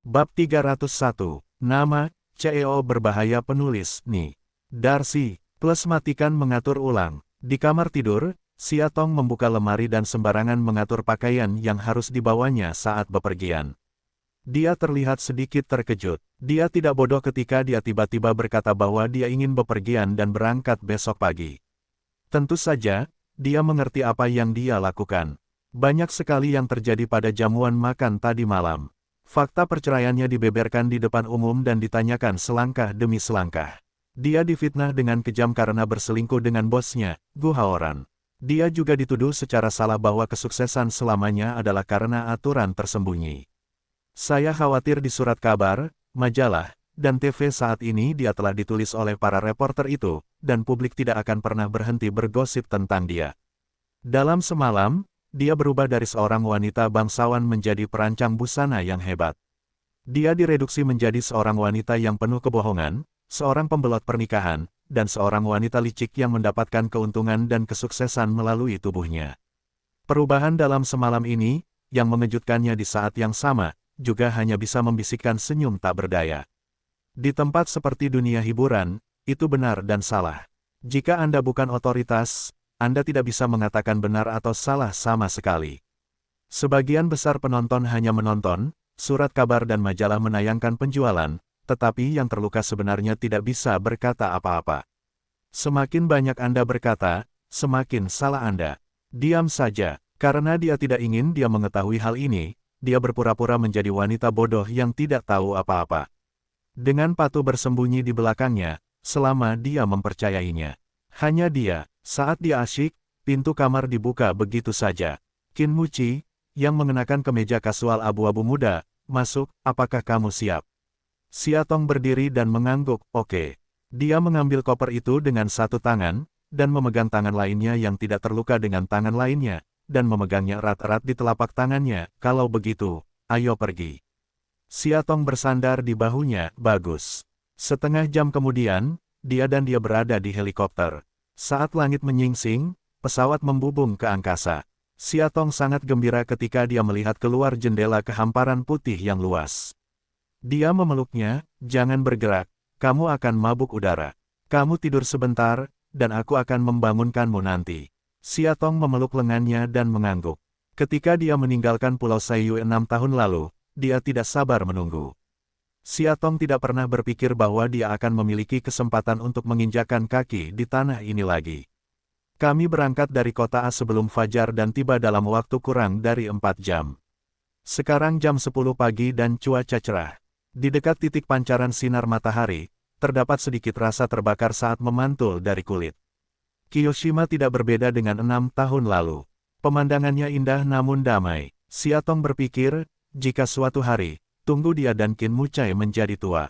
Bab 301, Nama, CEO berbahaya penulis, Ni. Darcy, plus matikan mengatur ulang. Di kamar tidur, Siatong membuka lemari dan sembarangan mengatur pakaian yang harus dibawanya saat bepergian. Dia terlihat sedikit terkejut. Dia tidak bodoh ketika dia tiba-tiba berkata bahwa dia ingin bepergian dan berangkat besok pagi. Tentu saja, dia mengerti apa yang dia lakukan. Banyak sekali yang terjadi pada jamuan makan tadi malam. Fakta perceraiannya dibeberkan di depan umum dan ditanyakan selangkah demi selangkah. Dia difitnah dengan kejam karena berselingkuh dengan bosnya, Gu Haoran. Dia juga dituduh secara salah bahwa kesuksesan selamanya adalah karena aturan tersembunyi. Saya khawatir di surat kabar, majalah, dan TV saat ini dia telah ditulis oleh para reporter itu, dan publik tidak akan pernah berhenti bergosip tentang dia. Dalam semalam, dia berubah dari seorang wanita bangsawan menjadi perancang busana yang hebat. Dia direduksi menjadi seorang wanita yang penuh kebohongan, seorang pembelot pernikahan, dan seorang wanita licik yang mendapatkan keuntungan dan kesuksesan melalui tubuhnya. Perubahan dalam semalam ini, yang mengejutkannya di saat yang sama, juga hanya bisa membisikkan senyum tak berdaya. Di tempat seperti dunia hiburan, itu benar dan salah. Jika Anda bukan otoritas, Anda tidak bisa mengatakan benar atau salah sama sekali. Sebagian besar penonton hanya menonton, surat kabar dan majalah menayangkan penjualan, tetapi yang terluka sebenarnya tidak bisa berkata apa-apa. Semakin banyak Anda berkata, semakin salah Anda. Diam saja, karena dia tidak ingin dia mengetahui hal ini, dia berpura-pura menjadi wanita bodoh yang tidak tahu apa-apa. Dengan patuh bersembunyi di belakangnya, selama dia mempercayainya. Hanya dia. Saat dia asyik, pintu kamar dibuka begitu saja. Qin Muqi, yang mengenakan kemeja kasual abu-abu muda, masuk, apakah kamu siap? Siatong berdiri dan mengangguk, oke. Dia mengambil koper itu dengan satu tangan, dan memegang tangan lainnya yang tidak terluka dengan tangan lainnya, dan memegangnya erat-erat di telapak tangannya, kalau begitu, ayo pergi. Siatong bersandar di bahunya, bagus. Setengah jam kemudian, dia berada di helikopter. Saat langit menyingsing, pesawat membubung ke angkasa. Siatong sangat gembira ketika dia melihat keluar jendela ke hamparan putih yang luas. Dia memeluknya, jangan bergerak, kamu akan mabuk udara. Kamu tidur sebentar, dan aku akan membangunkanmu nanti. Siatong memeluk lengannya dan mengangguk. Ketika dia meninggalkan Pulau Saiyu 6 tahun lalu, dia tidak sabar menunggu. Siatong tidak pernah berpikir bahwa dia akan memiliki kesempatan untuk menginjakkan kaki di tanah ini lagi. Kami berangkat dari kota A sebelum fajar dan tiba dalam waktu kurang dari 4 jam. Sekarang jam 10 pagi dan cuaca cerah. Di dekat titik pancaran sinar matahari, terdapat sedikit rasa terbakar saat memantul dari kulit. Kiyoshima tidak berbeda dengan 6 tahun lalu. Pemandangannya indah namun damai. Siatong berpikir, jika suatu hari, tunggu dia dan Qin Muqi menjadi tua.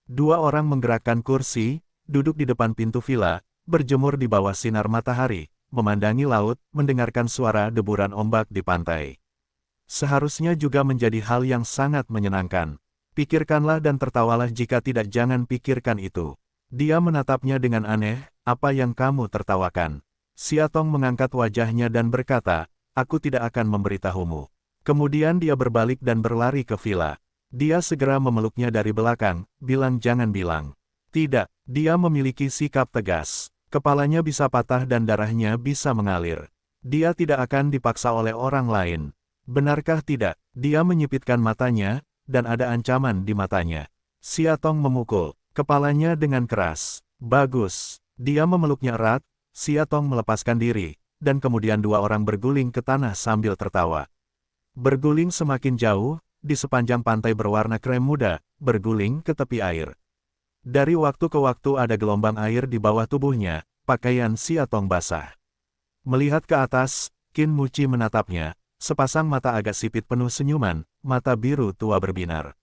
Dua orang menggerakkan kursi, duduk di depan pintu villa, berjemur di bawah sinar matahari, memandangi laut, mendengarkan suara deburan ombak di pantai. Seharusnya juga menjadi hal yang sangat menyenangkan. Pikirkanlah dan tertawalah jika tidak jangan pikirkan itu. Dia menatapnya dengan aneh, apa yang kamu tertawakan? Siatong mengangkat wajahnya dan berkata, aku tidak akan memberitahumu. Kemudian dia berbalik dan berlari ke villa. Dia segera memeluknya dari belakang, bilang jangan bilang. Tidak, dia memiliki sikap tegas. Kepalanya bisa patah dan darahnya bisa mengalir. Dia tidak akan dipaksa oleh orang lain. Benarkah tidak? Dia menyipitkan matanya, dan ada ancaman di matanya. Siatong memukul kepalanya dengan keras. Bagus. Dia memeluknya erat, Siatong melepaskan diri, dan kemudian dua orang berguling ke tanah sambil tertawa. Berguling semakin jauh, di sepanjang pantai berwarna krem muda, berguling ke tepi air. Dari waktu ke waktu ada gelombang air di bawah tubuhnya, pakaian Siatong basah. Melihat ke atas, Qin Muqi menatapnya, sepasang mata agak sipit penuh senyuman, mata biru tua berbinar.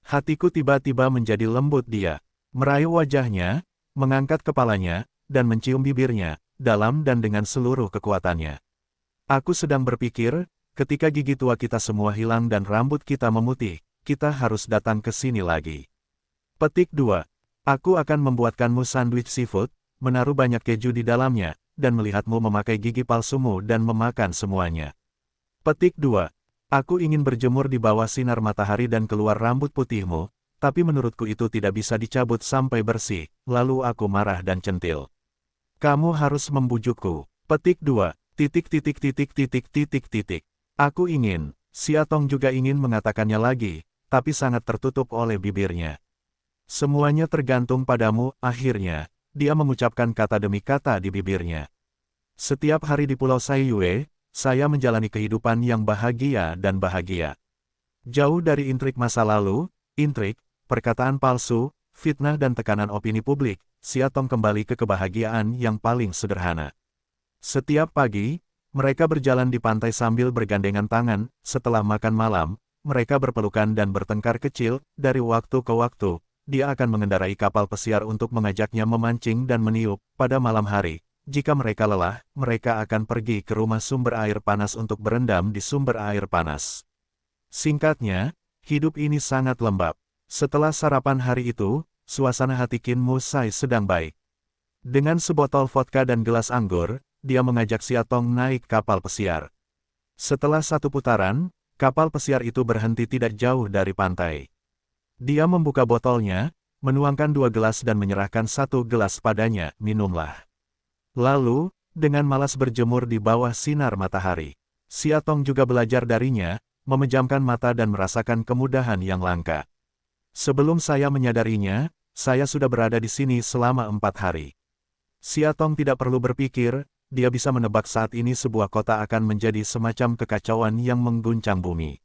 Hatiku tiba-tiba menjadi lembut dia. Meraih wajahnya, mengangkat kepalanya, dan mencium bibirnya, dalam dan dengan seluruh kekuatannya. Aku sedang berpikir, ketika gigi tua kita semua hilang dan rambut kita memutih, kita harus datang ke sini lagi. Petik 2. Aku akan membuatkanmu sandwich seafood, menaruh banyak keju di dalamnya, dan melihatmu memakai gigi palsumu dan memakan semuanya. Petik 2. Aku ingin berjemur di bawah sinar matahari dan keluar rambut putihmu, tapi menurutku itu tidak bisa dicabut sampai bersih, lalu aku marah dan centil. Kamu harus membujukku. Petik 2. Titik titik titik titik titik titik. Aku ingin, Siatong juga ingin mengatakannya lagi, tapi sangat tertutup oleh bibirnya. Semuanya tergantung padamu, akhirnya, dia mengucapkan kata demi kata di bibirnya. Setiap hari di Pulau Saiyue, saya menjalani kehidupan yang bahagia dan bahagia. Jauh dari intrik masa lalu, intrik, perkataan palsu, fitnah dan tekanan opini publik, Siatong kembali ke kebahagiaan yang paling sederhana. Setiap pagi, mereka berjalan di pantai sambil bergandengan tangan, setelah makan malam, mereka berpelukan dan bertengkar kecil, dari waktu ke waktu, dia akan mengendarai kapal pesiar untuk mengajaknya memancing dan meniup, pada malam hari. Jika mereka lelah, mereka akan pergi ke rumah sumber air panas untuk berendam di sumber air panas. Singkatnya, hidup ini sangat lembab. Setelah sarapan hari itu, suasana hati Qin Musai sedang baik. Dengan sebotol vodka dan gelas anggur, dia mengajak Siatong naik kapal pesiar. Setelah satu putaran, kapal pesiar itu berhenti tidak jauh dari pantai. Dia membuka botolnya, menuangkan 2 gelas dan menyerahkan 1 gelas padanya, minumlah. Lalu, dengan malas berjemur di bawah sinar matahari, Siatong juga belajar darinya, memejamkan mata dan merasakan kemudahan yang langka. Sebelum saya menyadarinya, saya sudah berada di sini selama 4 hari. Siatong tidak perlu berpikir, dia bisa menebak saat ini sebuah kota akan menjadi semacam kekacauan yang mengguncang bumi.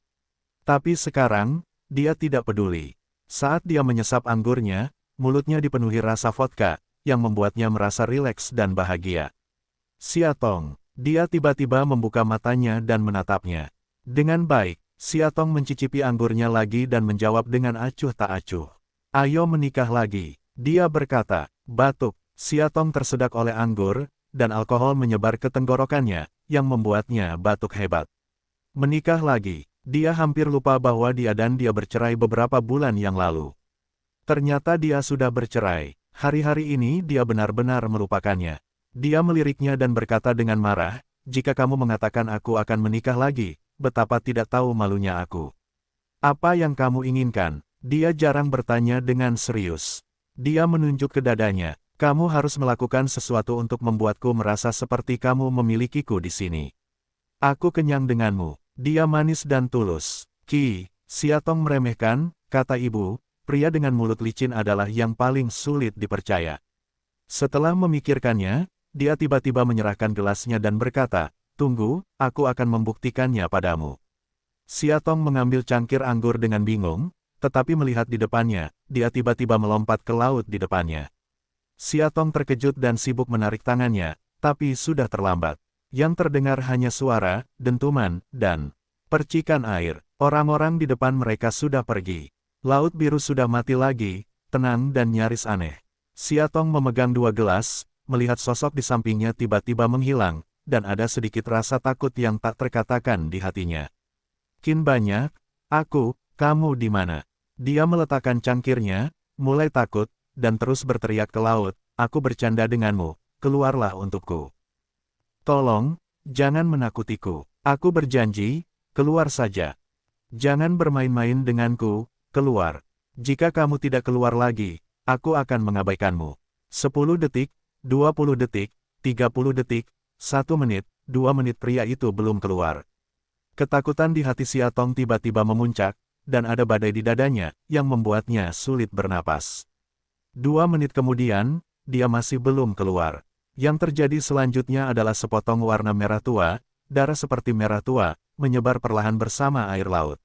Tapi sekarang, dia tidak peduli. Saat dia menyesap anggurnya, mulutnya dipenuhi rasa vodka, yang membuatnya merasa rileks dan bahagia. Siatong, dia tiba-tiba membuka matanya dan menatapnya. Dengan baik, Siatong mencicipi anggurnya lagi dan menjawab dengan acuh tak acuh. Ayo menikah lagi, dia berkata. Batuk, Siatong tersedak oleh anggur, dan alkohol menyebar ke tenggorokannya, yang membuatnya batuk hebat. Menikah lagi, dia hampir lupa bahwa dia bercerai beberapa bulan yang lalu. Ternyata dia sudah bercerai. Hari-hari ini dia benar-benar melupakannya. Dia meliriknya dan berkata dengan marah, jika kamu mengatakan aku akan menikah lagi, betapa tidak tahu malunya aku. Apa yang kamu inginkan? Dia jarang bertanya dengan serius. Dia menunjuk ke dadanya, kamu harus melakukan sesuatu untuk membuatku merasa seperti kamu memilikiku di sini. Aku kenyang denganmu. Dia manis dan tulus. Siatong meremehkan, kata ibu. Pria dengan mulut licin adalah yang paling sulit dipercaya. Setelah memikirkannya, dia tiba-tiba menyerahkan gelasnya dan berkata, tunggu, aku akan membuktikannya padamu. Siatong mengambil cangkir anggur dengan bingung, tetapi melihat di depannya, dia tiba-tiba melompat ke laut di depannya. Siatong terkejut dan sibuk menarik tangannya, tapi sudah terlambat. Yang terdengar hanya suara, dentuman, dan percikan air. Orang-orang di depan mereka sudah pergi. Laut biru sudah mati lagi, tenang dan nyaris aneh. Siatong memegang 2 gelas, melihat sosok di sampingnya tiba-tiba menghilang, dan ada sedikit rasa takut yang tak terkatakan di hatinya. Qin Banyak, kamu di mana? Dia meletakkan cangkirnya, mulai takut, dan terus berteriak ke laut, aku bercanda denganmu, keluarlah untukku. Tolong, jangan menakutiku. Aku berjanji, keluar saja. Jangan bermain-main denganku. Keluar. Jika kamu tidak keluar lagi, aku akan mengabaikanmu. 10 detik, 20 detik, 30 detik, 1 menit, 2 menit pria itu belum keluar. Ketakutan di hati Siatong tiba-tiba memuncak, dan ada badai di dadanya, yang membuatnya sulit bernapas. 2 menit kemudian, dia masih belum keluar. Yang terjadi selanjutnya adalah sepotong warna merah tua, darah seperti merah tua, menyebar perlahan bersama air laut.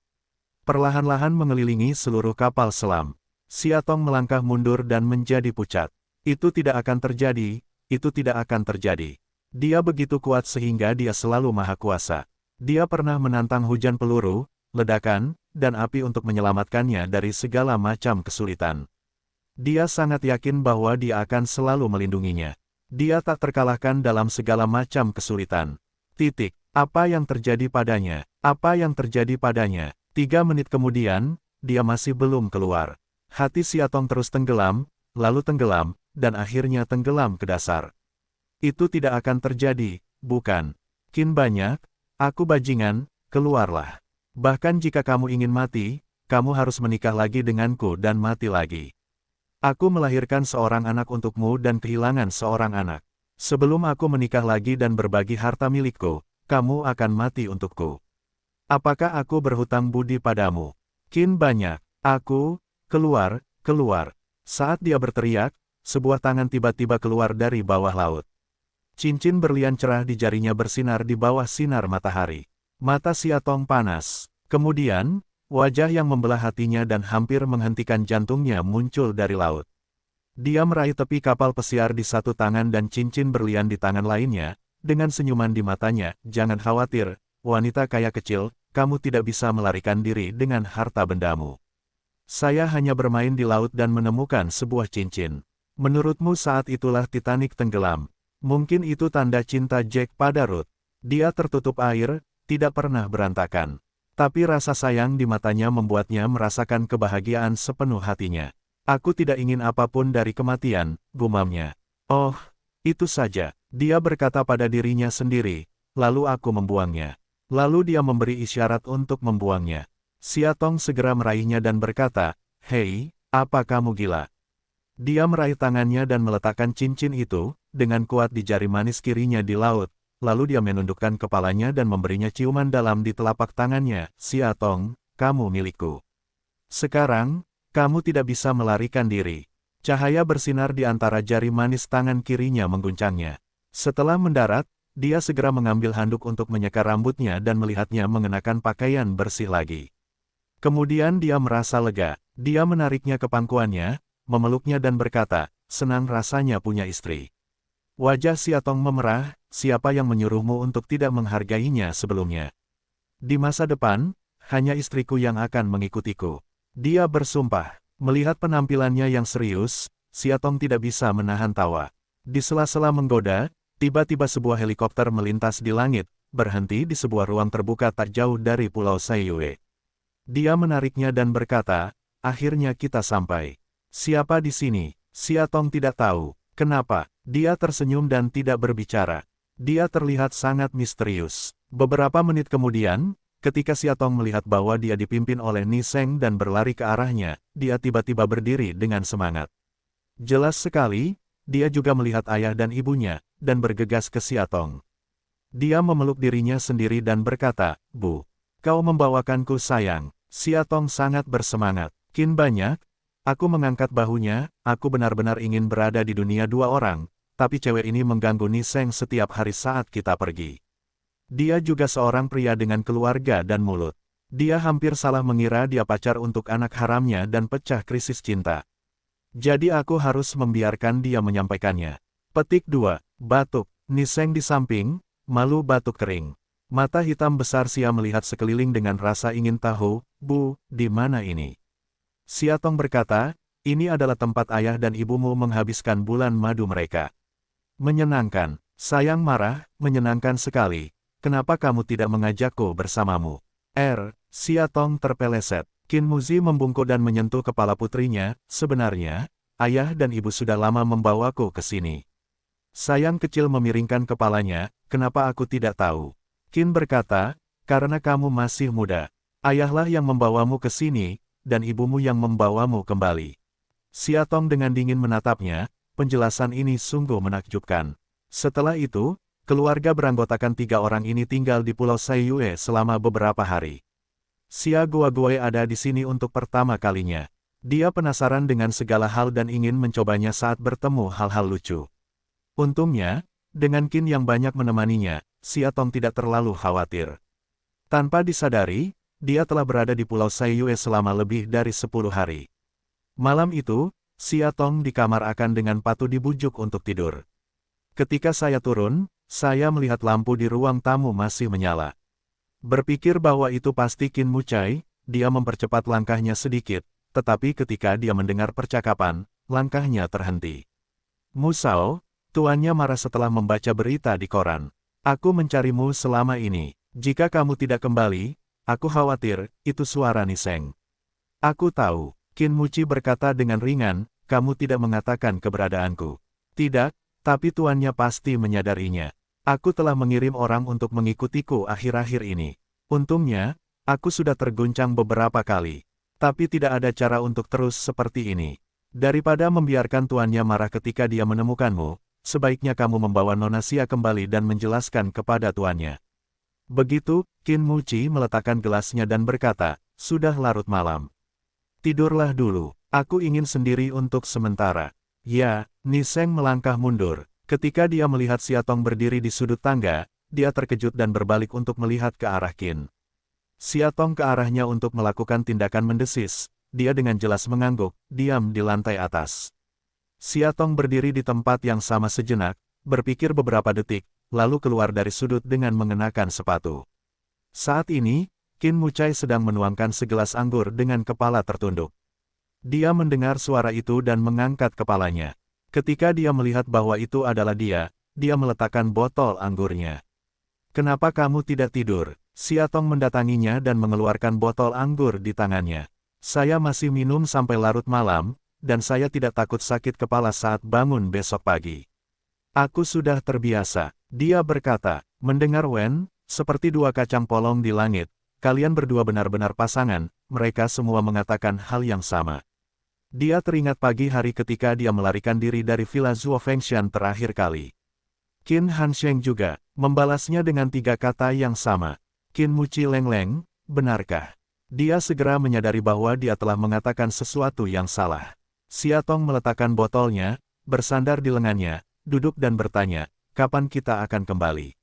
Perlahan-lahan mengelilingi seluruh kapal selam. Siatong melangkah mundur dan menjadi pucat. Itu tidak akan terjadi, itu tidak akan terjadi. Dia begitu kuat sehingga dia selalu maha kuasa. Dia pernah menantang hujan peluru, ledakan, dan api untuk menyelamatkannya dari segala macam kesulitan. Dia sangat yakin bahwa dia akan selalu melindunginya. Dia tak terkalahkan dalam segala macam kesulitan. Titik. Apa yang terjadi padanya? Apa yang terjadi padanya? 3 menit kemudian, dia masih belum keluar. Hati Siatong terus tenggelam, lalu tenggelam, dan akhirnya tenggelam ke dasar. Itu tidak akan terjadi, bukan? Qin Banyak, aku bajingan, keluarlah. Bahkan jika kamu ingin mati, kamu harus menikah lagi denganku dan mati lagi. Aku melahirkan seorang anak untukmu dan kehilangan seorang anak. Sebelum aku menikah lagi dan berbagi harta milikku, kamu akan mati untukku. Apakah aku berhutang budi padamu? Qin banyak. Aku, keluar, keluar. Saat dia berteriak, sebuah tangan tiba-tiba keluar dari bawah laut. Cincin berlian cerah di jarinya bersinar di bawah sinar matahari. Mata Xiaotong panas. Kemudian, wajah yang membelah hatinya dan hampir menghentikan jantungnya muncul dari laut. Dia meraih tepi kapal pesiar di satu tangan dan cincin berlian di tangan lainnya, dengan senyuman di matanya. Jangan khawatir, wanita kaya kecil, kamu tidak bisa melarikan diri dengan harta bendamu. Saya hanya bermain di laut dan menemukan sebuah cincin. Menurutmu saat itulah Titanic tenggelam. Mungkin itu tanda cinta Jack pada Ruth. Dia tertutup air, tidak pernah berantakan. Tapi rasa sayang di matanya membuatnya merasakan kebahagiaan sepenuh hatinya. Aku tidak ingin apapun dari kematian, gumamnya. Oh, itu saja, dia berkata pada dirinya sendiri, lalu aku membuangnya. Lalu dia memberi isyarat untuk membuangnya. Xiaotong segera meraihnya dan berkata, "Hei, apa kamu gila?" Dia meraih tangannya dan meletakkan cincin itu, dengan kuat di jari manis kirinya di laut, lalu dia menundukkan kepalanya dan memberinya ciuman dalam di telapak tangannya. "Xiaotong, kamu milikku. Sekarang, kamu tidak bisa melarikan diri." Cahaya bersinar di antara jari manis tangan kirinya mengguncangnya. Setelah mendarat, dia segera mengambil handuk untuk menyeka rambutnya dan melihatnya mengenakan pakaian bersih lagi. Kemudian dia merasa lega. Dia menariknya ke pangkuannya, memeluknya dan berkata, "Senang rasanya punya istri." Wajah Xiaotong memerah, siapa yang menyuruhmu untuk tidak menghargainya sebelumnya? Di masa depan, hanya istriku yang akan mengikutiku. Dia bersumpah. Melihat penampilannya yang serius, Xiaotong tidak bisa menahan tawa. Di sela-sela menggoda, tiba-tiba sebuah helikopter melintas di langit, berhenti di sebuah ruang terbuka tak jauh dari Pulau Saiyue. Dia menariknya dan berkata, "Akhirnya kita sampai." "Siapa di sini?" Xiaotong tidak tahu. Kenapa? Dia tersenyum dan tidak berbicara. Dia terlihat sangat misterius. Beberapa menit kemudian, ketika Xiaotong melihat bahwa dia dipimpin oleh Ni Sheng dan berlari ke arahnya, dia tiba-tiba berdiri dengan semangat. Jelas sekali, dia juga melihat ayah dan ibunya, dan bergegas ke Xiaotong. Dia memeluk dirinya sendiri dan berkata, "Bu, kau membawakanku sayang." Xiaotong sangat bersemangat. "Qin banyak." Aku mengangkat bahunya, aku benar-benar ingin berada di dunia dua orang, tapi cewek ini mengganggu Ni Sheng setiap hari saat kita pergi. Dia juga seorang pria dengan keluarga dan mulut. Dia hampir salah mengira dia pacar untuk anak haramnya dan pecah krisis cinta. Jadi aku harus membiarkan dia menyampaikannya. Petik 2. Batuk. Ni Sheng di samping, malu batuk kering. Mata hitam besar Sia melihat sekeliling dengan rasa ingin tahu, "Bu, di mana ini?" Xiaotong berkata, "Ini adalah tempat ayah dan ibumu menghabiskan bulan madu mereka." "Menyenangkan." Sayang marah, "Menyenangkan sekali. Kenapa kamu tidak mengajakku bersamamu?" Xiaotong terpeleset. Qin Muzi membungkuk dan menyentuh kepala putrinya, "Sebenarnya, ayah dan ibu sudah lama membawaku ke sini." Sayang kecil memiringkan kepalanya, "Kenapa aku tidak tahu?" Qin berkata, "Karena kamu masih muda. Ayahlah yang membawamu ke sini, dan ibumu yang membawamu kembali." Xiaotong dengan dingin menatapnya, penjelasan ini sungguh menakjubkan. Setelah itu, keluarga beranggotakan 3 orang ini tinggal di Pulau Saiyue selama beberapa hari. Xia Guoguo ada di sini untuk pertama kalinya. Dia penasaran dengan segala hal dan ingin mencobanya saat bertemu hal-hal lucu. Untungnya, dengan Qin yang banyak menemaninya, Xiaotong tidak terlalu khawatir. Tanpa disadari, dia telah berada di Pulau Saiyue selama lebih dari 10 hari. Malam itu, Xiaotong di kamar akan dengan patuh dibujuk untuk tidur. Ketika saya turun, saya melihat lampu di ruang tamu masih menyala. Berpikir bahwa itu pasti Qin Mucai, dia mempercepat langkahnya sedikit, tetapi ketika dia mendengar percakapan, langkahnya terhenti. "Musao," tuannya marah setelah membaca berita di koran. "Aku mencarimu selama ini. Jika kamu tidak kembali, aku khawatir." Itu suara Ni Sheng. "Aku tahu." Qin Muci berkata dengan ringan, "Kamu tidak mengatakan keberadaanku." "Tidak, tapi tuannya pasti menyadarinya. Aku telah mengirim orang untuk mengikutiku akhir-akhir ini. Untungnya, Aku sudah terguncang beberapa kali. Tapi tidak ada cara untuk terus seperti ini. Daripada membiarkan tuannya marah ketika dia menemukanmu, sebaiknya kamu membawa Nona Xia kembali dan menjelaskan kepada tuannya. Begitu, Qin Muci meletakkan gelasnya dan berkata, sudah larut malam. Tidurlah dulu, aku ingin sendiri untuk sementara. Ya, Ni Sheng melangkah mundur. Ketika dia melihat Xia Tong berdiri di sudut tangga, dia terkejut dan berbalik untuk melihat ke arah Qin. Xia Tong ke arahnya untuk melakukan tindakan mendesis. Dia dengan jelas mengangguk, diam di lantai atas. Xia Tong berdiri di tempat yang sama sejenak, berpikir beberapa detik, lalu keluar dari sudut dengan mengenakan sepatu. Saat ini, Qin Mucai sedang menuangkan segelas anggur dengan kepala tertunduk. Dia mendengar suara itu dan mengangkat kepalanya. Ketika dia melihat bahwa itu adalah dia meletakkan botol anggurnya. Kenapa kamu tidak tidur? Xia Tong mendatanginya dan mengeluarkan botol anggur di tangannya. Saya masih minum sampai larut malam, dan saya tidak takut sakit kepala saat bangun besok pagi. Aku sudah terbiasa, dia berkata. Mendengar Wen, seperti dua kacang polong di langit, kalian berdua benar-benar pasangan, mereka semua mengatakan hal yang sama. Dia teringat pagi hari ketika dia melarikan diri dari Villa Zuo Fengshan terakhir kali. Qin Hansheng juga, membalasnya dengan 3 kata yang sama. Qin Muci Leng-Leng, benarkah? Dia segera menyadari bahwa dia telah mengatakan sesuatu yang salah. Xia Tong meletakkan botolnya, bersandar di lengannya, duduk dan bertanya, kapan kita akan kembali?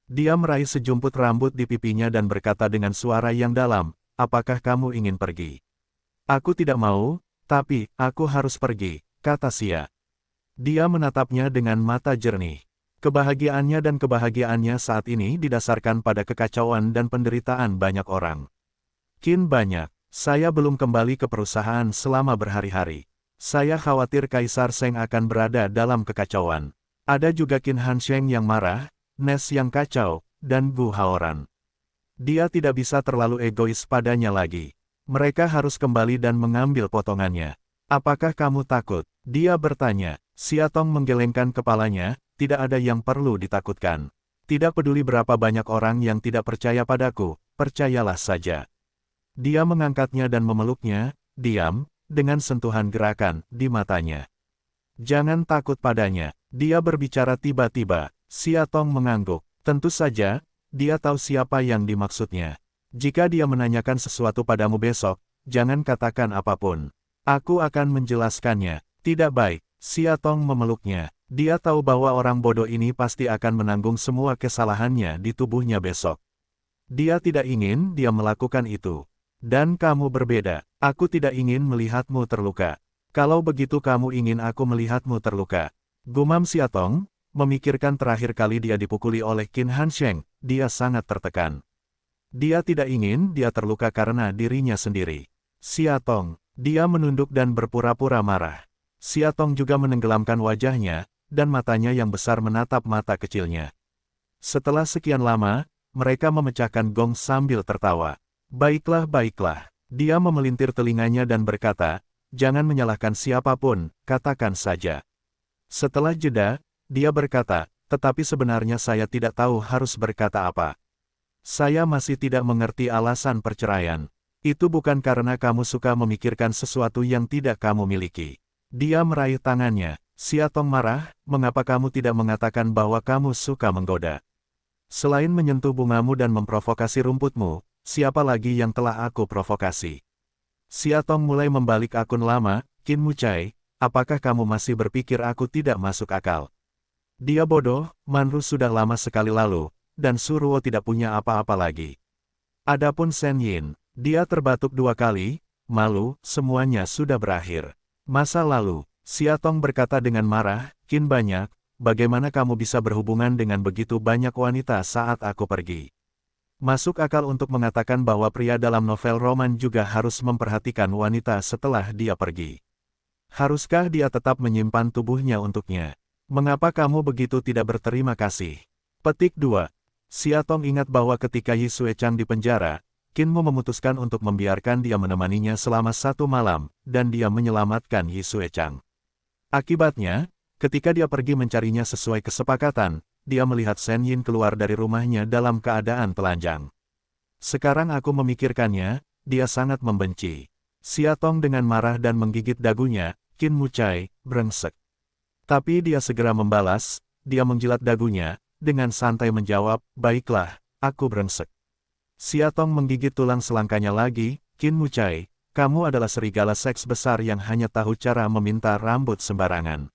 Dia meraih sejumput rambut di pipinya dan berkata dengan suara yang dalam, apakah kamu ingin pergi? Aku tidak mau, tapi aku harus pergi, kata Xia. Dia menatapnya dengan mata jernih. Kebahagiaannya dan kebahagiaannya saat ini didasarkan pada kekacauan dan penderitaan banyak orang. Qin banyak, saya belum kembali ke perusahaan selama berhari-hari. Saya khawatir Kaisar Sheng akan berada dalam kekacauan. Ada juga Qin Hansheng yang marah, Nes yang kacau, dan Gu Haoran. Dia tidak bisa terlalu egois padanya lagi. Mereka harus kembali dan mengambil potongannya. Apakah kamu takut? Dia bertanya. Xia Tong menggelengkan kepalanya, tidak ada yang perlu ditakutkan. Tidak peduli berapa banyak orang yang tidak percaya padaku, percayalah saja. Dia mengangkatnya dan memeluknya, diam, dengan sentuhan gerakan di matanya. Jangan takut padanya, dia berbicara tiba-tiba. Xia Tong mengangguk. Tentu saja, dia tahu siapa yang dimaksudnya. Jika dia menanyakan sesuatu padamu besok, jangan katakan apapun. Aku akan menjelaskannya. Tidak baik, Xia Tong memeluknya. Dia tahu bahwa orang bodoh ini pasti akan menanggung semua kesalahannya di tubuhnya besok. Dia tidak ingin dia melakukan itu. Dan kamu berbeda, aku tidak ingin melihatmu terluka. Kalau begitu kamu ingin aku melihatmu terluka. Gumam Xia Tong, memikirkan terakhir kali dia dipukuli oleh Qin Hansheng, dia sangat tertekan. Dia tidak ingin dia terluka karena dirinya sendiri. Xia Tong, dia menunduk dan berpura-pura marah. Xia Tong juga menenggelamkan wajahnya, dan matanya yang besar menatap mata kecilnya. Setelah sekian lama, mereka memecahkan gong sambil tertawa. Baiklah, baiklah. Dia memelintir telinganya dan berkata, jangan menyalahkan siapapun, katakan saja. Setelah jeda, dia berkata, tetapi sebenarnya saya tidak tahu harus berkata apa. Saya masih tidak mengerti alasan perceraian. Itu bukan karena kamu suka memikirkan sesuatu yang tidak kamu miliki. Dia meraih tangannya. Xia Tong marah, mengapa kamu tidak mengatakan bahwa kamu suka menggoda? Selain menyentuh bungamu dan memprovokasi rumputmu, siapa lagi yang telah aku provokasi? Xia Tong mulai membalik akun lama, Qin Mucai, apakah kamu masih berpikir aku tidak masuk akal? Dia bodoh, Manru sudah lama sekali lalu, dan Suruo tidak punya apa-apa lagi. Adapun Shen Yin, dia terbatuk 2 kali, malu, semuanya sudah berakhir. Masa lalu, Xia Tong berkata dengan marah, Qin banyak, bagaimana kamu bisa berhubungan dengan begitu banyak wanita saat aku pergi? Masuk akal untuk mengatakan bahwa pria dalam novel roman juga harus memperhatikan wanita setelah dia pergi. Haruskah dia tetap menyimpan tubuhnya untuknya? Mengapa kamu begitu tidak berterima kasih? Petik 2. Xia Tong ingat bahwa ketika Yi Xuechang di penjara, Qin Mu memutuskan untuk membiarkan dia menemaninya selama 1 malam, dan dia menyelamatkan Yi Xuechang. Akibatnya, ketika dia pergi mencarinya sesuai kesepakatan, dia melihat Shen Yin keluar dari rumahnya dalam keadaan telanjang. Sekarang aku memikirkannya, dia sangat membenci. Siatong dengan marah dan menggigit dagunya, Qin Mucai, brengsek. Tapi dia segera membalas, dia menjilat dagunya, dengan santai menjawab, baiklah, aku brengsek. Siatong menggigit tulang selangkanya lagi, Qin Mucai, kamu adalah serigala seks besar yang hanya tahu cara meminta rambut sembarangan.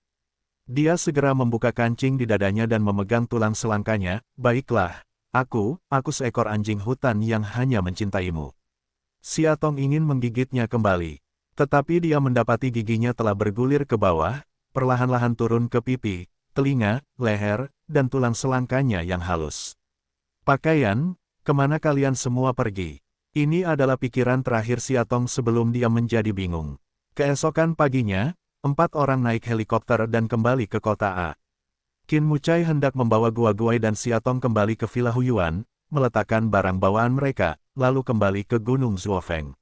Dia segera membuka kancing di dadanya dan memegang tulang selangkanya, baiklah, aku seekor anjing hutan yang hanya mencintaimu. Siatong ingin menggigitnya kembali. Tetapi dia mendapati giginya telah bergulir ke bawah, perlahan-lahan turun ke pipi, telinga, leher, dan tulang selangkanya yang halus. Pakaian, kemana kalian semua pergi? Ini adalah pikiran terakhir Siatong sebelum dia menjadi bingung. Keesokan paginya, 4 orang naik helikopter dan kembali ke kota A. Qin Mucai hendak membawa Guoguai dan Siatong kembali ke Villa Huyuan, meletakkan barang bawaan mereka, lalu kembali ke Gunung Zuofeng.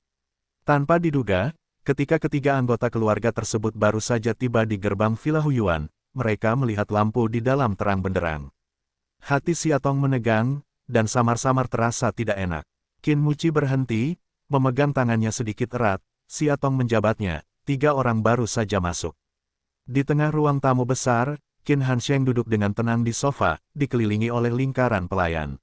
Tanpa diduga, ketika ketiga anggota keluarga tersebut baru saja tiba di gerbang Villa Huyuan, mereka melihat lampu di dalam terang benderang. Hati Siatong menegang, dan samar-samar terasa tidak enak. Qin Muci berhenti, memegang tangannya sedikit erat, Siatong menjabatnya. 3 orang baru saja masuk. Di tengah ruang tamu besar, Qin Hansheng duduk dengan tenang di sofa, dikelilingi oleh lingkaran pelayan.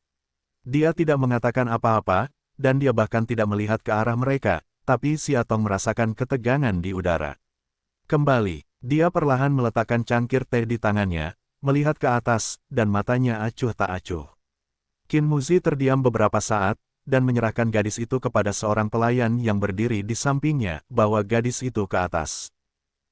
Dia tidak mengatakan apa-apa, dan dia bahkan tidak melihat ke arah mereka, tapi Siatong merasakan ketegangan di udara. Kembali, dia perlahan meletakkan cangkir teh di tangannya, melihat ke atas, dan matanya acuh tak acuh. Qin Muzi terdiam beberapa saat, dan menyerahkan gadis itu kepada seorang pelayan yang berdiri di sampingnya, bawa gadis itu ke atas.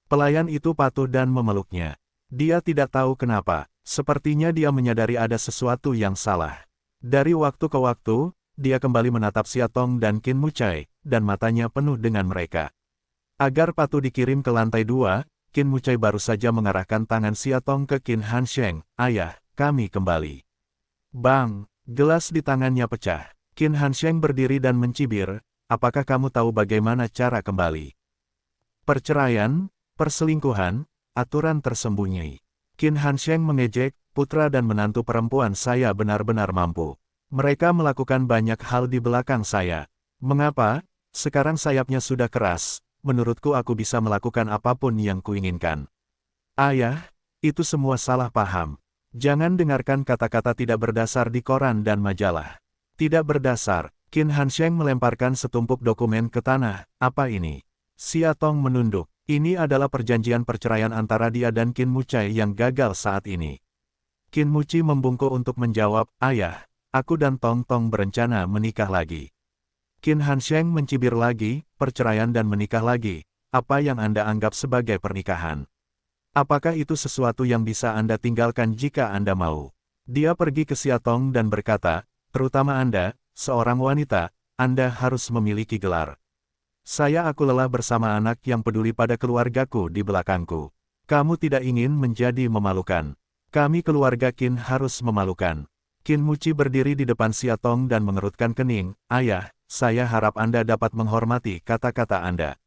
Pelayan itu patuh dan memeluknya. Dia tidak tahu kenapa, sepertinya dia menyadari ada sesuatu yang salah. Dari waktu ke waktu, dia kembali menatap Siatong dan Qin Mucai, dan matanya penuh dengan mereka. Agar patuh dikirim ke lantai 2, Qin Mucai baru saja mengarahkan tangan Siatong ke Qin Hansheng, ayah, kami kembali. Bang, gelas di tangannya pecah. Qin Hansheng berdiri dan mencibir, apakah kamu tahu bagaimana cara kembali? Perceraian, perselingkuhan, aturan tersembunyi. Qin Hansheng mengejek, putra dan menantu perempuan saya benar-benar mampu. Mereka melakukan banyak hal di belakang saya. Mengapa? Sekarang sayapnya sudah keras, menurutku aku bisa melakukan apapun yang kuinginkan. Ayah, itu semua salah paham. Jangan dengarkan kata-kata tidak berdasar di koran dan majalah. Tidak berdasar, Qin Hansheng melemparkan setumpuk dokumen ke tanah. Apa ini? Siatong menunduk. Ini adalah perjanjian perceraian antara dia dan Qin Mucai yang gagal saat ini. Qin Muci membungkuk untuk menjawab, ayah, aku dan Tong Tong berencana menikah lagi. Qin Hansheng mencibir lagi, perceraian dan menikah lagi. Apa yang Anda anggap sebagai pernikahan? Apakah itu sesuatu yang bisa Anda tinggalkan jika Anda mau? Dia pergi ke Siatong dan berkata, terutama Anda, seorang wanita, Anda harus memiliki gelar. Aku lelah bersama anak yang peduli pada keluargaku di belakangku. Kamu tidak ingin menjadi memalukan. Kami keluarga Qin harus memalukan. Qin Muci berdiri di depan Siatong dan mengerutkan kening, ayah, saya harap Anda dapat menghormati kata-kata Anda.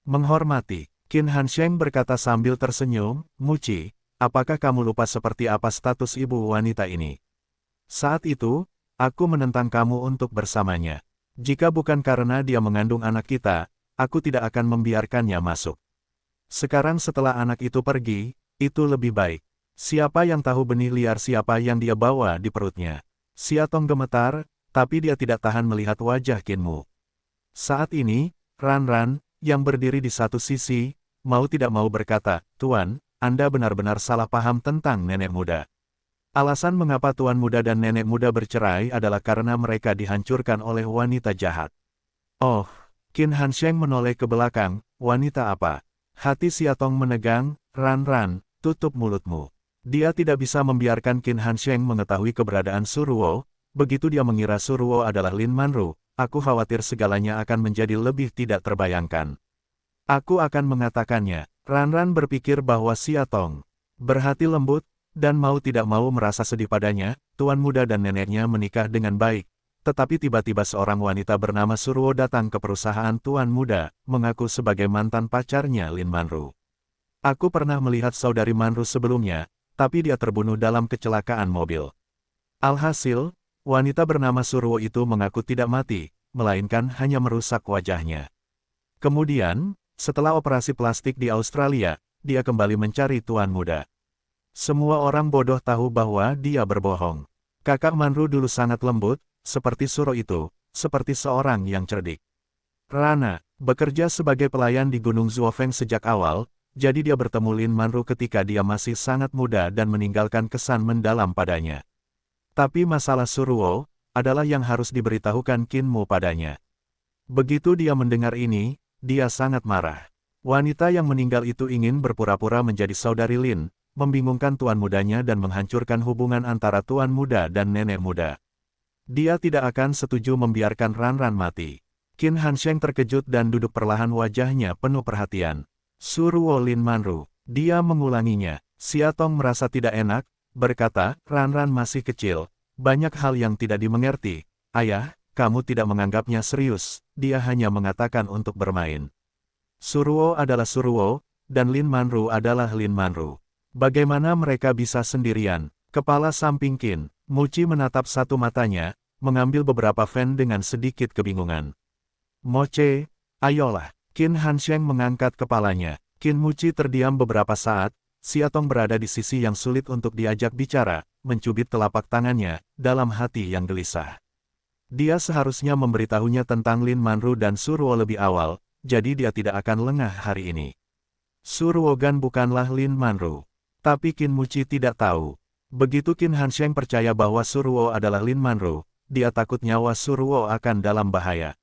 Menghormati, Qin Hansheng berkata sambil tersenyum, Muci, apakah kamu lupa seperti apa status ibu wanita ini? Saat itu, aku menentang kamu untuk bersamanya. Jika bukan karena dia mengandung anak kita, aku tidak akan membiarkannya masuk. Sekarang setelah anak itu pergi, itu lebih baik. Siapa yang tahu benih liar siapa yang dia bawa di perutnya? Siatong gemetar, tapi dia tidak tahan melihat wajah Qinmu. Saat ini, Ran, yang berdiri di satu sisi, mau tidak mau berkata, Tuan, Anda benar-benar salah paham tentang nenek muda. Alasan mengapa tuan muda dan nenek muda bercerai adalah karena mereka dihancurkan oleh wanita jahat. Oh, Qin Hansheng menoleh ke belakang, wanita apa? Hati Siatong menegang, Ran, tutup mulutmu. Dia tidak bisa membiarkan Qin Hansheng mengetahui keberadaan Suruo, begitu dia mengira Suruo adalah Lin Manru, aku khawatir segalanya akan menjadi lebih tidak terbayangkan. Aku akan mengatakannya. Ran berpikir bahwa Siatong berhati lembut, dan mau tidak mau merasa sedih padanya, tuan muda dan neneknya menikah dengan baik. Tetapi tiba-tiba seorang wanita bernama Suruo datang ke perusahaan tuan muda, mengaku sebagai mantan pacarnya Lin Manru. Aku pernah melihat saudari Manru sebelumnya, tapi dia terbunuh dalam kecelakaan mobil. Alhasil, Wanita bernama Suruo itu mengaku tidak mati, melainkan hanya merusak wajahnya. Kemudian, setelah operasi plastik di Australia, dia kembali mencari tuan muda. Semua orang bodoh tahu bahwa dia berbohong. Kakak Manru dulu sangat lembut, seperti Suro itu, seperti seorang yang cerdik. Rana, bekerja sebagai pelayan di Gunung Zuofeng sejak awal, jadi dia bertemu Lin Manru ketika dia masih sangat muda dan meninggalkan kesan mendalam padanya. Tapi masalah Suruo, adalah yang harus diberitahukan Qin Mu padanya. Begitu dia mendengar ini, dia sangat marah. Wanita yang meninggal itu ingin berpura-pura menjadi saudari Lin, membingungkan tuan mudanya dan menghancurkan hubungan antara tuan muda dan nenek muda. Dia tidak akan setuju membiarkan Ranran mati. Qin Hansheng terkejut dan duduk perlahan, wajahnya penuh perhatian. Suruo Lin Manru, dia mengulanginya. Siatong merasa tidak enak, berkata, Ranran masih kecil, banyak hal yang tidak dimengerti. Ayah, kamu tidak menganggapnya serius, dia hanya mengatakan untuk bermain. Suruo adalah Suruo, dan Lin Manru adalah Lin Manru. Bagaimana mereka bisa sendirian? Kepala samping Qin Muci menatap satu matanya, mengambil beberapa fan dengan sedikit kebingungan. Moche, ayolah. Qin Hansheng mengangkat kepalanya. Qin Muci terdiam beberapa saat. Siatong berada di sisi yang sulit untuk diajak bicara, mencubit telapak tangannya, dalam hati yang gelisah. Dia seharusnya memberitahunya tentang Lin Manru dan Suruo lebih awal, jadi dia tidak akan lengah hari ini. Suruogan bukanlah Lin Manru. Tapi Qin Muci tidak tahu. Begitu Qin Hansheng percaya bahwa Suruo adalah Lin Manru, dia takut nyawa Suruo akan dalam bahaya.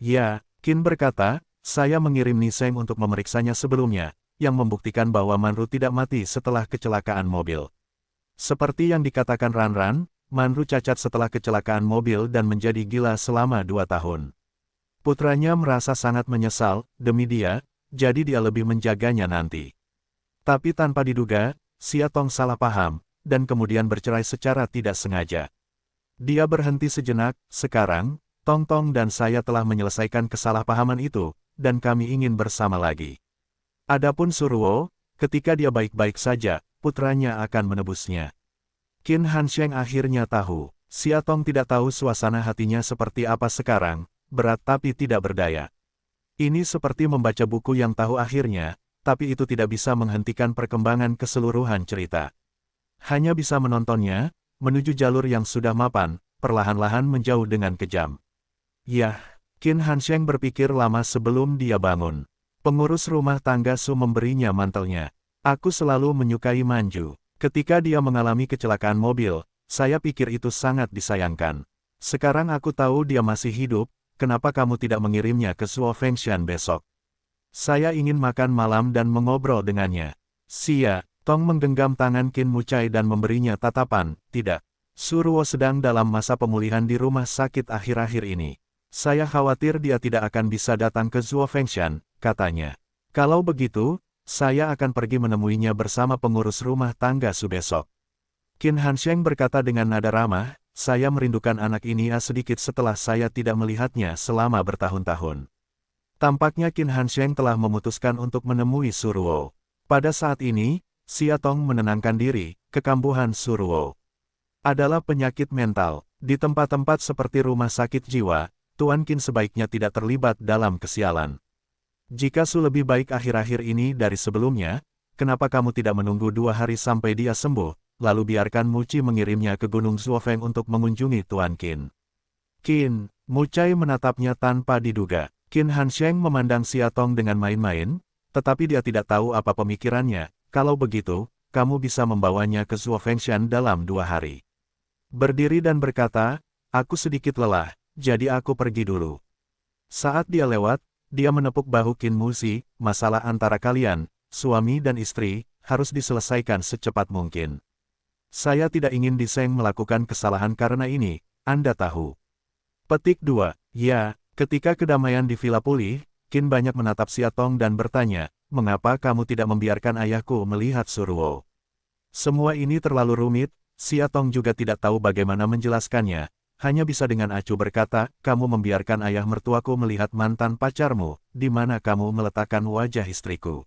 Ya, Qin berkata, saya mengirim Niseng untuk memeriksanya sebelumnya, yang membuktikan bahwa Manru tidak mati setelah kecelakaan mobil. Seperti yang dikatakan Ranran, Manru cacat setelah kecelakaan mobil dan menjadi gila selama 2 tahun. Putranya merasa sangat menyesal, demi dia, jadi dia lebih menjaganya nanti. Tapi tanpa diduga, Siatong salah paham, dan kemudian bercerai secara tidak sengaja. Dia berhenti sejenak, sekarang, Tong Tong dan saya telah menyelesaikan kesalahpahaman itu, dan kami ingin bersama lagi. Adapun Suruo, ketika dia baik-baik saja, putranya akan menebusnya. Qin Hansheng akhirnya tahu. Siatong tidak tahu suasana hatinya seperti apa sekarang, berat tapi tidak berdaya. Ini seperti membaca buku yang tahu akhirnya, tapi itu tidak bisa menghentikan perkembangan keseluruhan cerita. Hanya bisa menontonnya, menuju jalur yang sudah mapan, perlahan-lahan menjauh dengan kejam. Yah, Qin Hansheng berpikir lama sebelum dia bangun. Pengurus rumah tangga Su memberinya mantelnya. Aku selalu menyukai Manju. Ketika dia mengalami kecelakaan mobil, saya pikir itu sangat disayangkan. Sekarang aku tahu dia masih hidup, kenapa kamu tidak mengirimnya ke Suo Fengshan besok? Saya ingin makan malam dan mengobrol dengannya. Sia, Tong menggenggam tangan Qin Mucai dan memberinya tatapan, tidak. Suruo sedang dalam masa pemulihan di rumah sakit akhir-akhir ini. Saya khawatir dia tidak akan bisa datang ke Suo Fengshan, katanya. Kalau begitu, saya akan pergi menemuinya bersama pengurus rumah tangga Su besok. Qin Hansheng berkata dengan nada ramah, saya merindukan anak ini sedikit setelah saya tidak melihatnya selama bertahun-tahun. Tampaknya Qin Hansheng telah memutuskan untuk menemui Suruo. Pada saat ini, Siatong menenangkan diri, kekambuhan Suruo adalah penyakit mental. Di tempat-tempat seperti rumah sakit jiwa, Tuan Qin sebaiknya tidak terlibat dalam kesialan. Jika Su lebih baik akhir-akhir ini dari sebelumnya, kenapa kamu tidak menunggu 2 hari sampai dia sembuh, lalu biarkan Muci mengirimnya ke Gunung Zuofeng untuk mengunjungi Tuan Qin? Qin Mucai menatapnya tanpa diduga. Qin Hansheng memandang Siatong dengan main-main, tetapi dia tidak tahu apa pemikirannya. Kalau begitu, kamu bisa membawanya ke Suo Fengshan dalam 2 hari. Berdiri dan berkata, aku sedikit lelah, jadi aku pergi dulu. Saat dia lewat, dia menepuk bahu Qin Muci, masalah antara kalian, suami dan istri, harus diselesaikan secepat mungkin. Saya tidak ingin Diseng melakukan kesalahan karena ini, Anda tahu. Petik 2. Ya, ketika kedamaian di villa pulih, Qin banyak menatap Siatong dan bertanya, mengapa kamu tidak membiarkan ayahku melihat Suruo? Semua ini terlalu rumit, Siatong juga tidak tahu bagaimana menjelaskannya, hanya bisa dengan acuh berkata, kamu membiarkan ayah mertuaku melihat mantan pacarmu, di mana kamu meletakkan wajah istriku.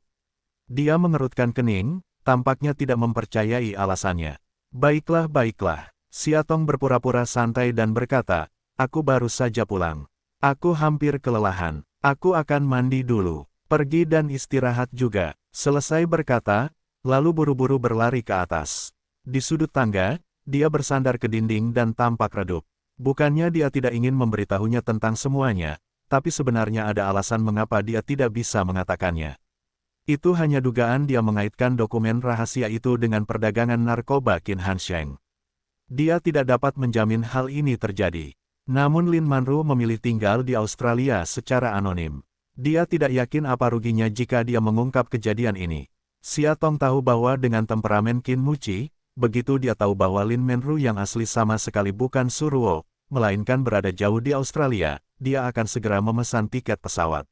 Dia mengerutkan kening, tampaknya tidak mempercayai alasannya. Baiklah, baiklah. Siatong berpura-pura santai dan berkata, aku baru saja pulang. Aku hampir kelelahan. Aku akan mandi dulu. Pergi dan istirahat juga. Selesai berkata, lalu buru-buru berlari ke atas. Di sudut tangga, dia bersandar ke dinding dan tampak redup. Bukannya dia tidak ingin memberitahunya tentang semuanya, tapi sebenarnya ada alasan mengapa dia tidak bisa mengatakannya. Itu hanya dugaan dia mengaitkan dokumen rahasia itu dengan perdagangan narkoba Qin Hansheng. Dia tidak dapat menjamin hal ini terjadi. Namun Lin Manru memilih tinggal di Australia secara anonim. Dia tidak yakin apa ruginya jika dia mengungkap kejadian ini. Siatong tahu bahwa dengan temperamen Qin Muci, begitu dia tahu bahwa Lin Manru yang asli sama sekali bukan Suruo, melainkan berada jauh di Australia, dia akan segera memesan tiket pesawat.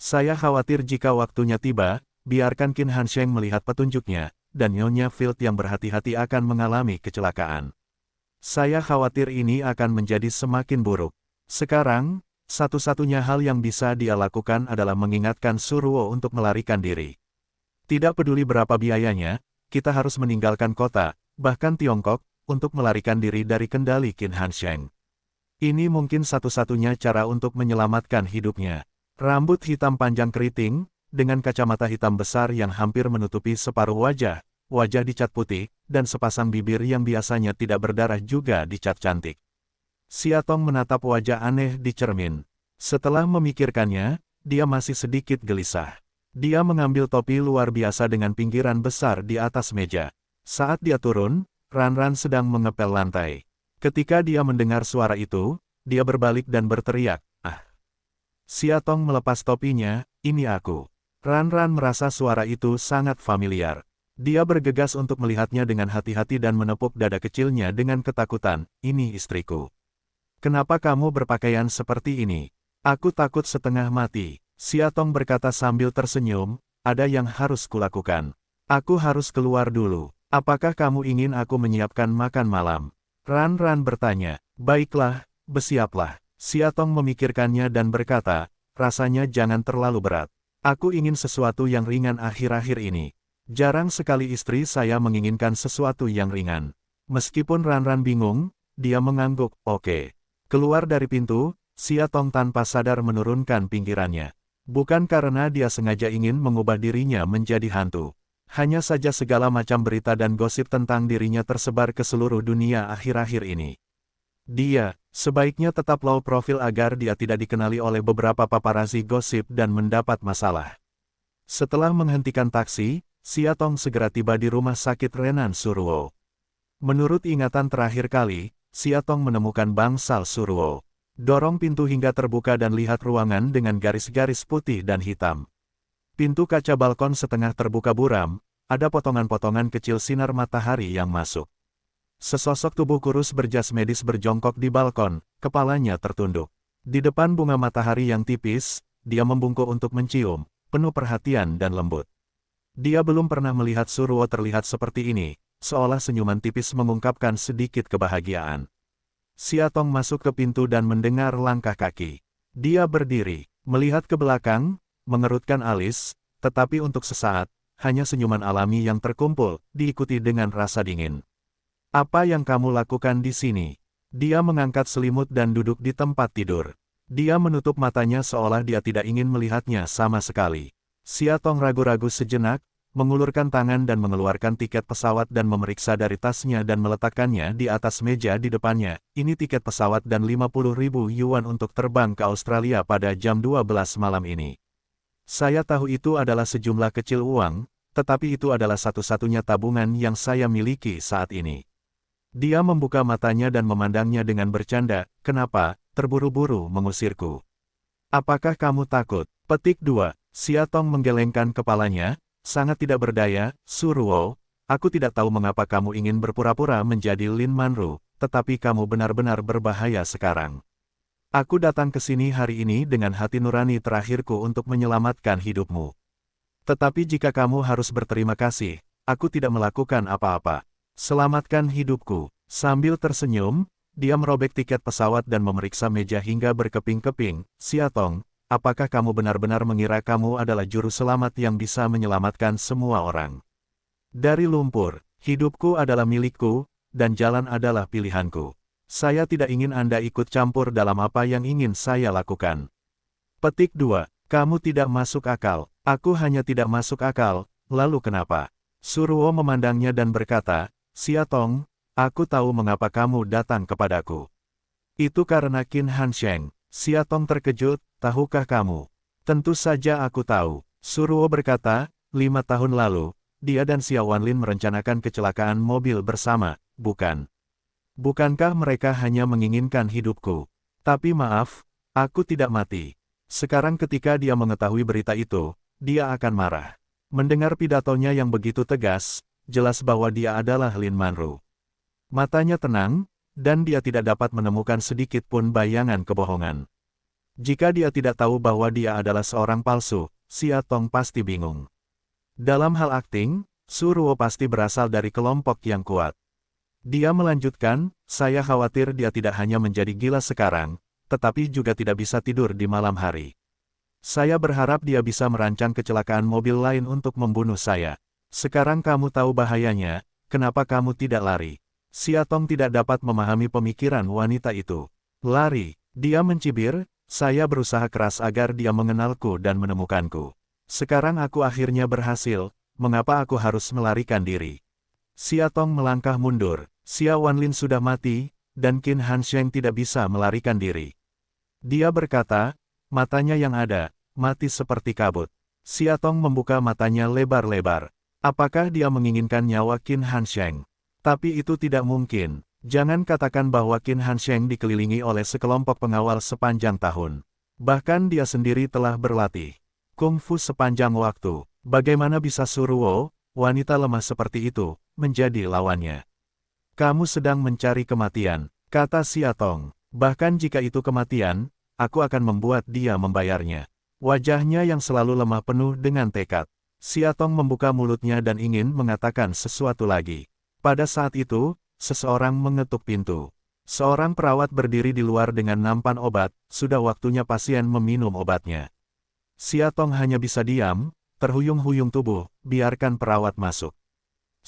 Saya khawatir jika waktunya tiba, biarkan Qin Hansheng melihat petunjuknya, dan Nyonya Field yang berhati-hati akan mengalami kecelakaan. Saya khawatir ini akan menjadi semakin buruk. Sekarang, satu-satunya hal yang bisa dia lakukan adalah mengingatkan Suruo untuk melarikan diri. Tidak peduli berapa biayanya, kita harus meninggalkan kota, bahkan Tiongkok, untuk melarikan diri dari kendali Qin Hansheng. Ini mungkin satu-satunya cara untuk menyelamatkan hidupnya. Rambut hitam panjang keriting, dengan kacamata hitam besar yang hampir menutupi separuh wajah, wajah dicat putih, dan sepasang bibir yang biasanya tidak berdarah juga dicat cantik. Siatong menatap wajah aneh di cermin. Setelah memikirkannya, dia masih sedikit gelisah. Dia mengambil topi luar biasa dengan pinggiran besar di atas meja. Saat dia turun, Ran-Ran sedang mengepel lantai. Ketika dia mendengar suara itu, dia berbalik dan berteriak, "Ah!" Siatong melepas topinya, "Ini aku." Ran-Ran merasa suara itu sangat familiar. Dia bergegas untuk melihatnya dengan hati-hati dan menepuk dada kecilnya dengan ketakutan, "Ini istriku. Kenapa kamu berpakaian seperti ini?" "Aku takut setengah mati," Siatong berkata sambil tersenyum, "ada yang harus kulakukan. Aku harus keluar dulu. Apakah kamu ingin aku menyiapkan makan malam?" Ran-Ran bertanya, "Baiklah, bersiaplah." Siatong memikirkannya dan berkata, "Rasanya jangan terlalu berat. Aku ingin sesuatu yang ringan akhir-akhir ini. Jarang sekali istri saya menginginkan sesuatu yang ringan." Meskipun Ran-Ran bingung, dia mengangguk, "Oke." Keluar dari pintu, Siatong tanpa sadar menurunkan pinggirannya. Bukan karena dia sengaja ingin mengubah dirinya menjadi hantu. Hanya saja segala macam berita dan gosip tentang dirinya tersebar ke seluruh dunia akhir-akhir ini. Dia, sebaiknya tetap low profil agar dia tidak dikenali oleh beberapa paparazi gosip dan mendapat masalah. Setelah menghentikan taksi, Siatong segera tiba di rumah sakit Renan Suruo. Menurut ingatan terakhir kali, Siatong menemukan bangsal Suruo. Dorong pintu hingga terbuka dan lihat ruangan dengan garis-garis putih dan hitam. Pintu kaca balkon setengah terbuka buram, ada potongan-potongan kecil sinar matahari yang masuk. Sesosok tubuh kurus berjas medis berjongkok di balkon, kepalanya tertunduk. Di depan bunga matahari yang tipis, dia membungkuk untuk mencium, penuh perhatian dan lembut. Dia belum pernah melihat Suruo terlihat seperti ini, seolah senyuman tipis mengungkapkan sedikit kebahagiaan. Siatong masuk ke pintu dan mendengar langkah kaki. Dia berdiri, melihat ke belakang, mengerutkan alis, tetapi untuk sesaat, hanya senyuman alami yang terkumpul, diikuti dengan rasa dingin. "Apa yang kamu lakukan di sini?" Dia mengangkat selimut dan duduk di tempat tidur. Dia menutup matanya seolah dia tidak ingin melihatnya sama sekali. Siatong ragu-ragu sejenak, mengulurkan tangan dan mengeluarkan tiket pesawat dan memeriksa dari tasnya dan meletakkannya di atas meja di depannya. "Ini tiket pesawat dan 50.000 yuan untuk terbang ke Australia pada jam 12 malam ini. Saya tahu itu adalah sejumlah kecil uang, tetapi itu adalah satu-satunya tabungan yang saya miliki saat ini." Dia membuka matanya dan memandangnya dengan bercanda, "Kenapa, terburu-buru mengusirku? Apakah kamu takut?" Petik 2. Siatong menggelengkan kepalanya, sangat tidak berdaya, "Suruo, aku tidak tahu mengapa kamu ingin berpura-pura menjadi Lin Manru, tetapi kamu benar-benar berbahaya sekarang. Aku datang ke sini hari ini dengan hati nurani terakhirku untuk menyelamatkan hidupmu. Tetapi jika kamu harus berterima kasih, aku tidak melakukan apa-apa. Selamatkan hidupku." Sambil tersenyum, dia merobek tiket pesawat dan memeriksa meja hingga berkeping-keping. "Siatong, apakah kamu benar-benar mengira kamu adalah juru selamat yang bisa menyelamatkan semua orang? Dari lumpur, hidupku adalah milikku, dan jalan adalah pilihanku. Saya tidak ingin Anda ikut campur dalam apa yang ingin saya lakukan. Petik 2. Kamu tidak masuk akal. Aku hanya tidak masuk akal, lalu kenapa? Suruo memandangnya dan berkata, Siatong, aku tahu mengapa kamu datang kepadaku. Itu karena Qin Hansheng. Siatong terkejut, tahukah kamu? Tentu saja aku tahu. Suruo berkata, 5 tahun lalu, dia dan Xia Wanlin merencanakan kecelakaan mobil bersama, bukan? Bukankah mereka hanya menginginkan hidupku? Tapi maaf, aku tidak mati. Sekarang ketika dia mengetahui berita itu, dia akan marah. Mendengar pidatonya yang begitu tegas, jelas bahwa dia adalah Lin Manru. Matanya tenang, dan dia tidak dapat menemukan sedikit pun bayangan kebohongan. Jika dia tidak tahu bahwa dia adalah seorang palsu, Siatong pasti bingung. Dalam hal akting, Suruo pasti berasal dari kelompok yang kuat. Dia melanjutkan, saya khawatir dia tidak hanya menjadi gila sekarang, tetapi juga tidak bisa tidur di malam hari. Saya berharap dia bisa merancang kecelakaan mobil lain untuk membunuh saya. Sekarang kamu tahu bahayanya, kenapa kamu tidak lari? Siatong tidak dapat memahami pemikiran wanita itu. Lari, dia mencibir, saya berusaha keras agar dia mengenalku dan menemukanku. Sekarang aku akhirnya berhasil, mengapa aku harus melarikan diri? Siatong melangkah mundur. Xia Wanlin sudah mati, dan Qin Hansheng tidak bisa melarikan diri. Dia berkata, matanya yang ada, mati seperti kabut. Siatong membuka matanya lebar-lebar. Apakah dia menginginkan nyawa Qin Hansheng? Tapi itu tidak mungkin. Jangan katakan bahwa Qin Hansheng dikelilingi oleh sekelompok pengawal sepanjang tahun. Bahkan dia sendiri telah berlatih kungfu sepanjang waktu. Bagaimana bisa Suruo, wanita lemah seperti itu, menjadi lawannya? Kamu sedang mencari kematian, kata Siatong. Bahkan jika itu kematian, aku akan membuat dia membayarnya. Wajahnya yang selalu lemah penuh dengan tekad. Siatong membuka mulutnya dan ingin mengatakan sesuatu lagi. Pada saat itu, seseorang mengetuk pintu. Seorang perawat berdiri di luar dengan nampan obat, sudah waktunya pasien meminum obatnya. Siatong hanya bisa diam, terhuyung-huyung tubuh, biarkan perawat masuk.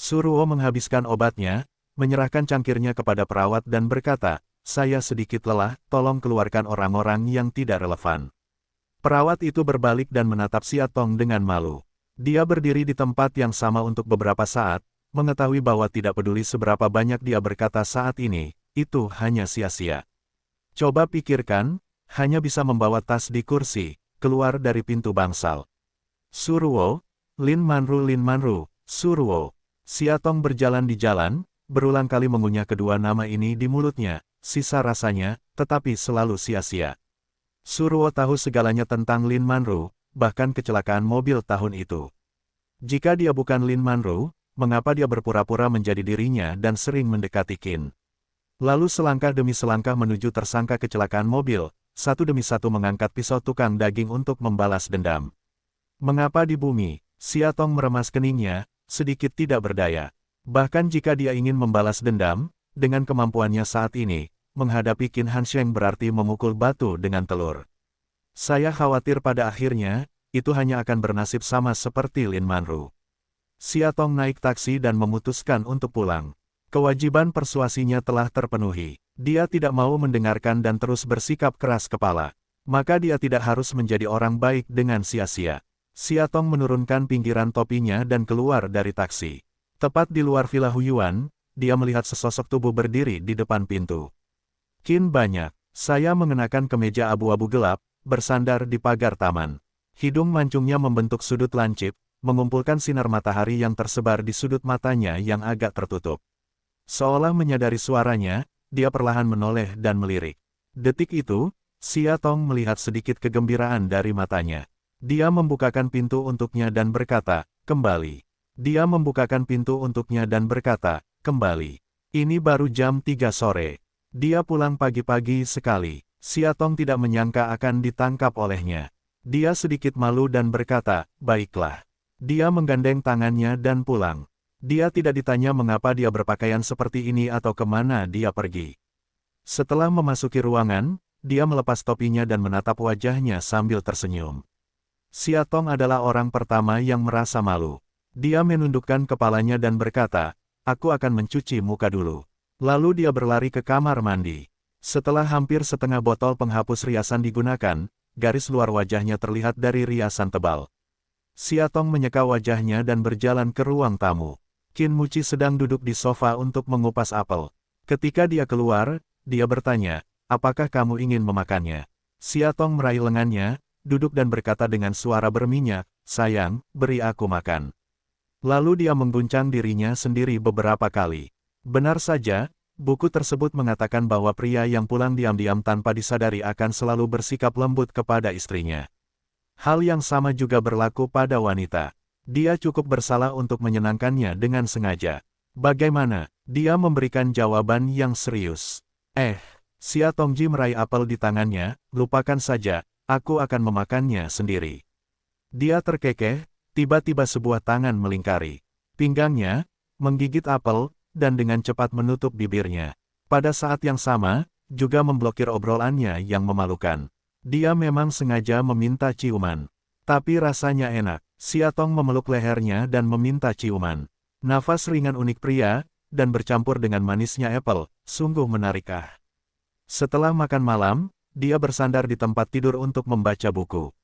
Suruo menghabiskan obatnya, menyerahkan cangkirnya kepada perawat dan berkata, saya sedikit lelah, tolong keluarkan orang-orang yang tidak relevan. Perawat itu berbalik dan menatap Siatong dengan malu. Dia berdiri di tempat yang sama untuk beberapa saat, mengetahui bahwa tidak peduli seberapa banyak dia berkata saat ini, itu hanya sia-sia. Coba pikirkan, hanya bisa membawa tas di kursi, keluar dari pintu bangsal. Suruo, Lin Manru, Suruo. Siatong berjalan di jalan, berulang kali mengunyah kedua nama ini di mulutnya, sisa rasanya, tetapi selalu sia-sia. Suruo tahu segalanya tentang Lin Manru, bahkan kecelakaan mobil tahun itu. Jika dia bukan Lin Manru, mengapa dia berpura-pura menjadi dirinya dan sering mendekati Qin? Lalu selangkah demi selangkah menuju tersangka kecelakaan mobil, satu demi satu mengangkat pisau tukang daging untuk membalas dendam. Mengapa di bumi? Siatong meremas keningnya, sedikit tidak berdaya. Bahkan jika dia ingin membalas dendam, dengan kemampuannya saat ini, menghadapi Qin Hansheng berarti memukul batu dengan telur. Saya khawatir pada akhirnya, itu hanya akan bernasib sama seperti Lin Manru. Siatong naik taksi dan memutuskan untuk pulang. Kewajiban persuasinya telah terpenuhi. Dia tidak mau mendengarkan dan terus bersikap keras kepala. Maka dia tidak harus menjadi orang baik dengan sia-sia. Siatong menurunkan pinggiran topinya dan keluar dari taksi. Tepat di luar Villa Huyuan, dia melihat sesosok tubuh berdiri di depan pintu. Qin banyak, saya mengenakan kemeja abu-abu gelap, bersandar di pagar taman. Hidung mancungnya membentuk sudut lancip, mengumpulkan sinar matahari yang tersebar di sudut matanya yang agak tertutup. Seolah menyadari suaranya, dia perlahan menoleh dan melirik. Detik itu, Siatong melihat sedikit kegembiraan dari matanya. Dia membukakan pintu untuknya dan berkata, kembali. Dia membukakan pintu untuknya dan berkata, kembali. Ini baru jam 3 sore. Dia pulang pagi-pagi sekali. Siatong tidak menyangka akan ditangkap olehnya. Dia sedikit malu dan berkata, baiklah. Dia menggandeng tangannya dan pulang. Dia tidak ditanya mengapa dia berpakaian seperti ini atau kemana dia pergi. Setelah memasuki ruangan, dia melepas topinya dan menatap wajahnya sambil tersenyum. Siatong adalah orang pertama yang merasa malu. Dia menundukkan kepalanya dan berkata, aku akan mencuci muka dulu. Lalu dia berlari ke kamar mandi. Setelah hampir setengah botol penghapus riasan digunakan, garis luar wajahnya terlihat dari riasan tebal. Siatong menyeka wajahnya dan berjalan ke ruang tamu. Qin Muci sedang duduk di sofa untuk mengupas apel. Ketika dia keluar, dia bertanya, apakah kamu ingin memakannya? Siatong meraih lengannya, duduk dan berkata dengan suara berminyak, sayang, beri aku makan. Lalu dia mengguncang dirinya sendiri beberapa kali. Benar saja, buku tersebut mengatakan bahwa pria yang pulang diam-diam tanpa disadari akan selalu bersikap lembut kepada istrinya. Hal yang sama juga berlaku pada wanita. Dia cukup bersalah untuk menyenangkannya dengan sengaja. Bagaimana? Dia memberikan jawaban yang serius. Xia Tongji meraih apel di tangannya, lupakan saja, aku akan memakannya sendiri. Dia terkekeh, tiba-tiba sebuah tangan melingkari pinggangnya, menggigit apel, dan dengan cepat menutup bibirnya. Pada saat yang sama, juga memblokir obrolannya yang memalukan. Dia memang sengaja meminta ciuman. Tapi rasanya enak. Siatong memeluk lehernya dan meminta ciuman. Nafas ringan unik pria, dan bercampur dengan manisnya apel, sungguh menarik. Setelah makan malam, dia bersandar di tempat tidur untuk membaca buku.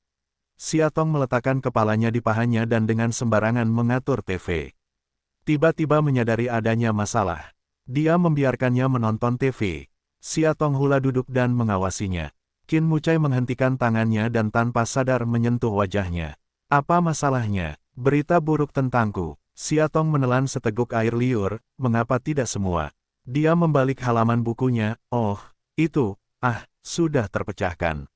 Siatong meletakkan kepalanya di pahanya dan dengan sembarangan mengatur TV. Tiba-tiba menyadari adanya masalah. Dia membiarkannya menonton TV. Siatong hula duduk dan mengawasinya. Qin Mucai menghentikan tangannya dan tanpa sadar menyentuh wajahnya. Apa masalahnya? Berita buruk tentangku. Siatong menelan seteguk air liur, mengapa tidak semua? Dia membalik halaman bukunya, oh, itu, sudah terpecahkan.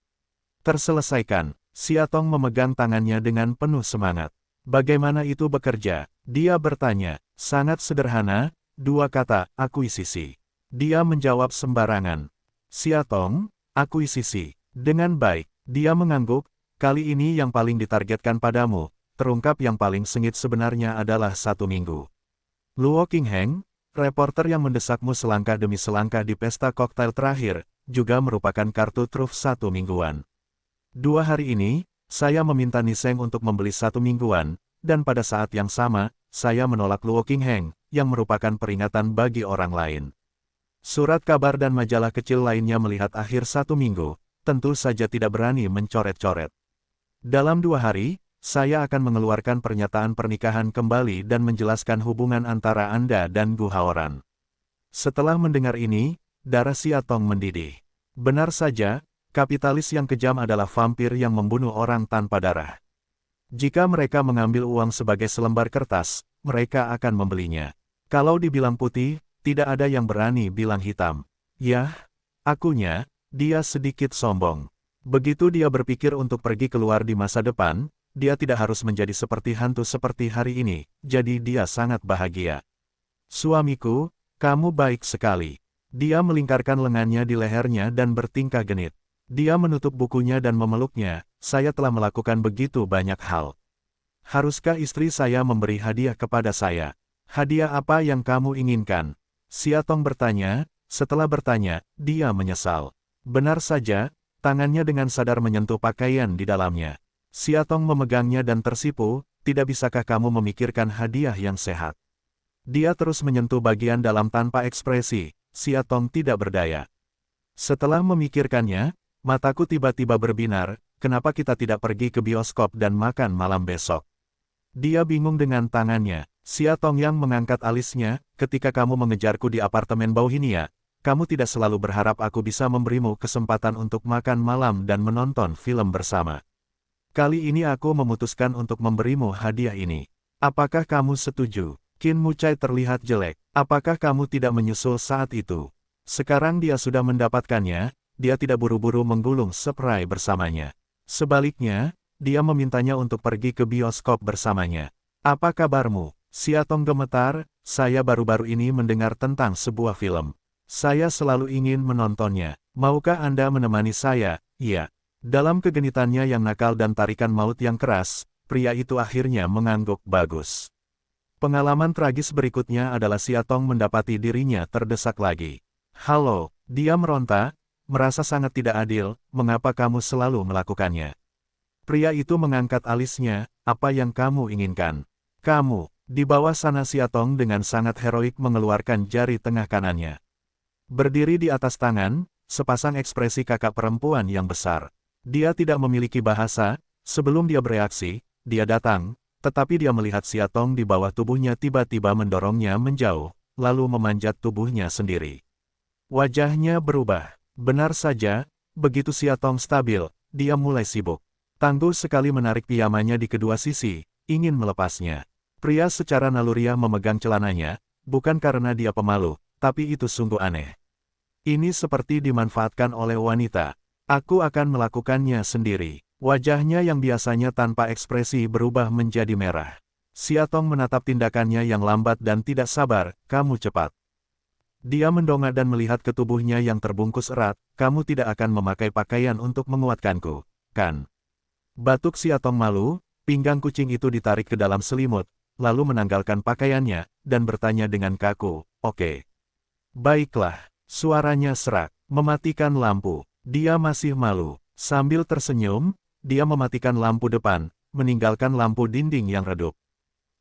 Terselesaikan. Siatong memegang tangannya dengan penuh semangat. Bagaimana itu bekerja? Dia bertanya. Sangat sederhana, 2 kata, akuisisi. Dia menjawab sembarangan. Siatong, akuisisi. Dengan baik, dia mengangguk, kali ini yang paling ditargetkan padamu, terungkap yang paling sengit sebenarnya adalah 1 minggu. Luo Qingheng, reporter yang mendesakmu selangkah demi selangkah di pesta koktail terakhir, juga merupakan kartu truf 1 mingguan. 2 hari ini, saya meminta Niseng untuk membeli 1 mingguan, dan pada saat yang sama, saya menolak Luo Qingheng, yang merupakan peringatan bagi orang lain. Surat kabar dan majalah kecil lainnya melihat akhir 1 minggu, tentu saja tidak berani mencoret-coret. Dalam 2 hari, saya akan mengeluarkan pernyataan pernikahan kembali dan menjelaskan hubungan antara Anda dan Gu Haoran. Setelah mendengar ini, darah Siatong mendidih. Benar saja, kapitalis yang kejam adalah vampir yang membunuh orang tanpa darah. Jika mereka mengambil uang sebagai selembar kertas, mereka akan membelinya. Kalau dibilang putih, tidak ada yang berani bilang hitam. Yah, akunya, dia sedikit sombong. Begitu dia berpikir untuk pergi keluar di masa depan, dia tidak harus menjadi seperti hantu seperti hari ini, jadi dia sangat bahagia. Suamiku, kamu baik sekali. Dia melingkarkan lengannya di lehernya dan bertingkah genit. Dia menutup bukunya dan memeluknya, saya telah melakukan begitu banyak hal. Haruskah istri saya memberi hadiah kepada saya? Hadiah apa yang kamu inginkan? Siatong bertanya, setelah bertanya, dia menyesal. Benar saja, tangannya dengan sadar menyentuh pakaian di dalamnya. Siatong memegangnya dan tersipu, tidak bisakah kamu memikirkan hadiah yang sehat? Dia terus menyentuh bagian dalam tanpa ekspresi, Siatong tidak berdaya. Setelah memikirkannya, mataku tiba-tiba berbinar, kenapa kita tidak pergi ke bioskop dan makan malam besok? Dia bingung dengan tangannya. Siatong yang mengangkat alisnya, ketika kamu mengejarku di apartemen Bauhinia, kamu tidak selalu berharap aku bisa memberimu kesempatan untuk makan malam dan menonton film bersama. Kali ini aku memutuskan untuk memberimu hadiah ini. Apakah kamu setuju? Qin Mucai terlihat jelek. Apakah kamu tidak menyusul saat itu? Sekarang dia sudah mendapatkannya, dia tidak buru-buru menggulung spray bersamanya. Sebaliknya, dia memintanya untuk pergi ke bioskop bersamanya. Apa kabarmu? Siatong gemetar, saya baru-baru ini mendengar tentang sebuah film. Saya selalu ingin menontonnya. Maukah Anda menemani saya? Iya. Dalam kegenitannya yang nakal dan tarikan maut yang keras, pria itu akhirnya mengangguk bagus. Pengalaman tragis berikutnya adalah Siatong mendapati dirinya terdesak lagi. Halo, dia meronta, merasa sangat tidak adil, mengapa kamu selalu melakukannya? Pria itu mengangkat alisnya, apa yang kamu inginkan? Kamu, di bawah sana Siatong dengan sangat heroik mengeluarkan jari tengah kanannya. Berdiri di atas tangan, sepasang ekspresi kakak perempuan yang besar. Dia tidak memiliki bahasa, sebelum dia bereaksi, dia datang, tetapi dia melihat Siatong di bawah tubuhnya tiba-tiba mendorongnya menjauh, lalu memanjat tubuhnya sendiri. Wajahnya berubah. Benar saja, begitu Siatong stabil, dia mulai sibuk. Tangguh sekali menarik pijamannya di kedua sisi, ingin melepasnya. Pria secara naluriah memegang celananya, bukan karena dia pemalu, tapi itu sungguh aneh. Ini seperti dimanfaatkan oleh wanita. Aku akan melakukannya sendiri. Wajahnya yang biasanya tanpa ekspresi berubah menjadi merah. Siatong menatap tindakannya yang lambat dan tidak sabar, kamu cepat. Dia mendongak dan melihat ke tubuhnya yang terbungkus erat, kamu tidak akan memakai pakaian untuk menguatkanku, kan? Batuk Siatong malu, pinggang kucing itu ditarik ke dalam selimut, lalu menanggalkan pakaiannya, dan bertanya dengan kaku, oke. Baiklah, suaranya serak, mematikan lampu. Dia masih malu. Sambil tersenyum, dia mematikan lampu depan, meninggalkan lampu dinding yang redup.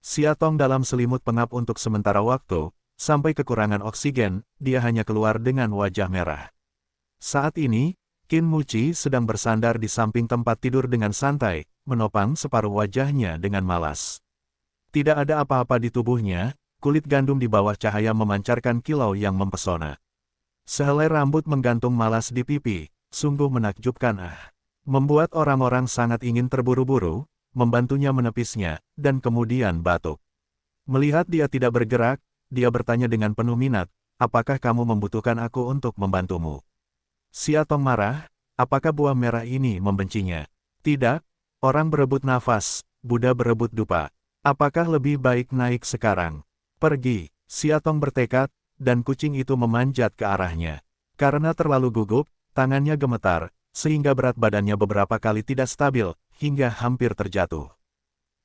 Siatong dalam selimut pengap untuk sementara waktu, sampai kekurangan oksigen, dia hanya keluar dengan wajah merah. Saat ini, Qin Muci sedang bersandar di samping tempat tidur dengan santai, menopang separuh wajahnya dengan malas. Tidak ada apa-apa di tubuhnya, kulit gandum di bawah cahaya memancarkan kilau yang mempesona. Sehelai rambut menggantung malas di pipi, sungguh menakjubkan membuat orang-orang sangat ingin terburu-buru, membantunya menepisnya, dan kemudian batuk. Melihat dia tidak bergerak, dia bertanya dengan penuh minat, apakah kamu membutuhkan aku untuk membantumu? Siatong marah, apakah buah merah ini membencinya? Tidak, orang berebut nafas, Buddha berebut dupa. Apakah lebih baik naik sekarang? Pergi, Siatong bertekad, dan kucing itu memanjat ke arahnya. Karena terlalu gugup, tangannya gemetar, sehingga berat badannya beberapa kali tidak stabil, hingga hampir terjatuh.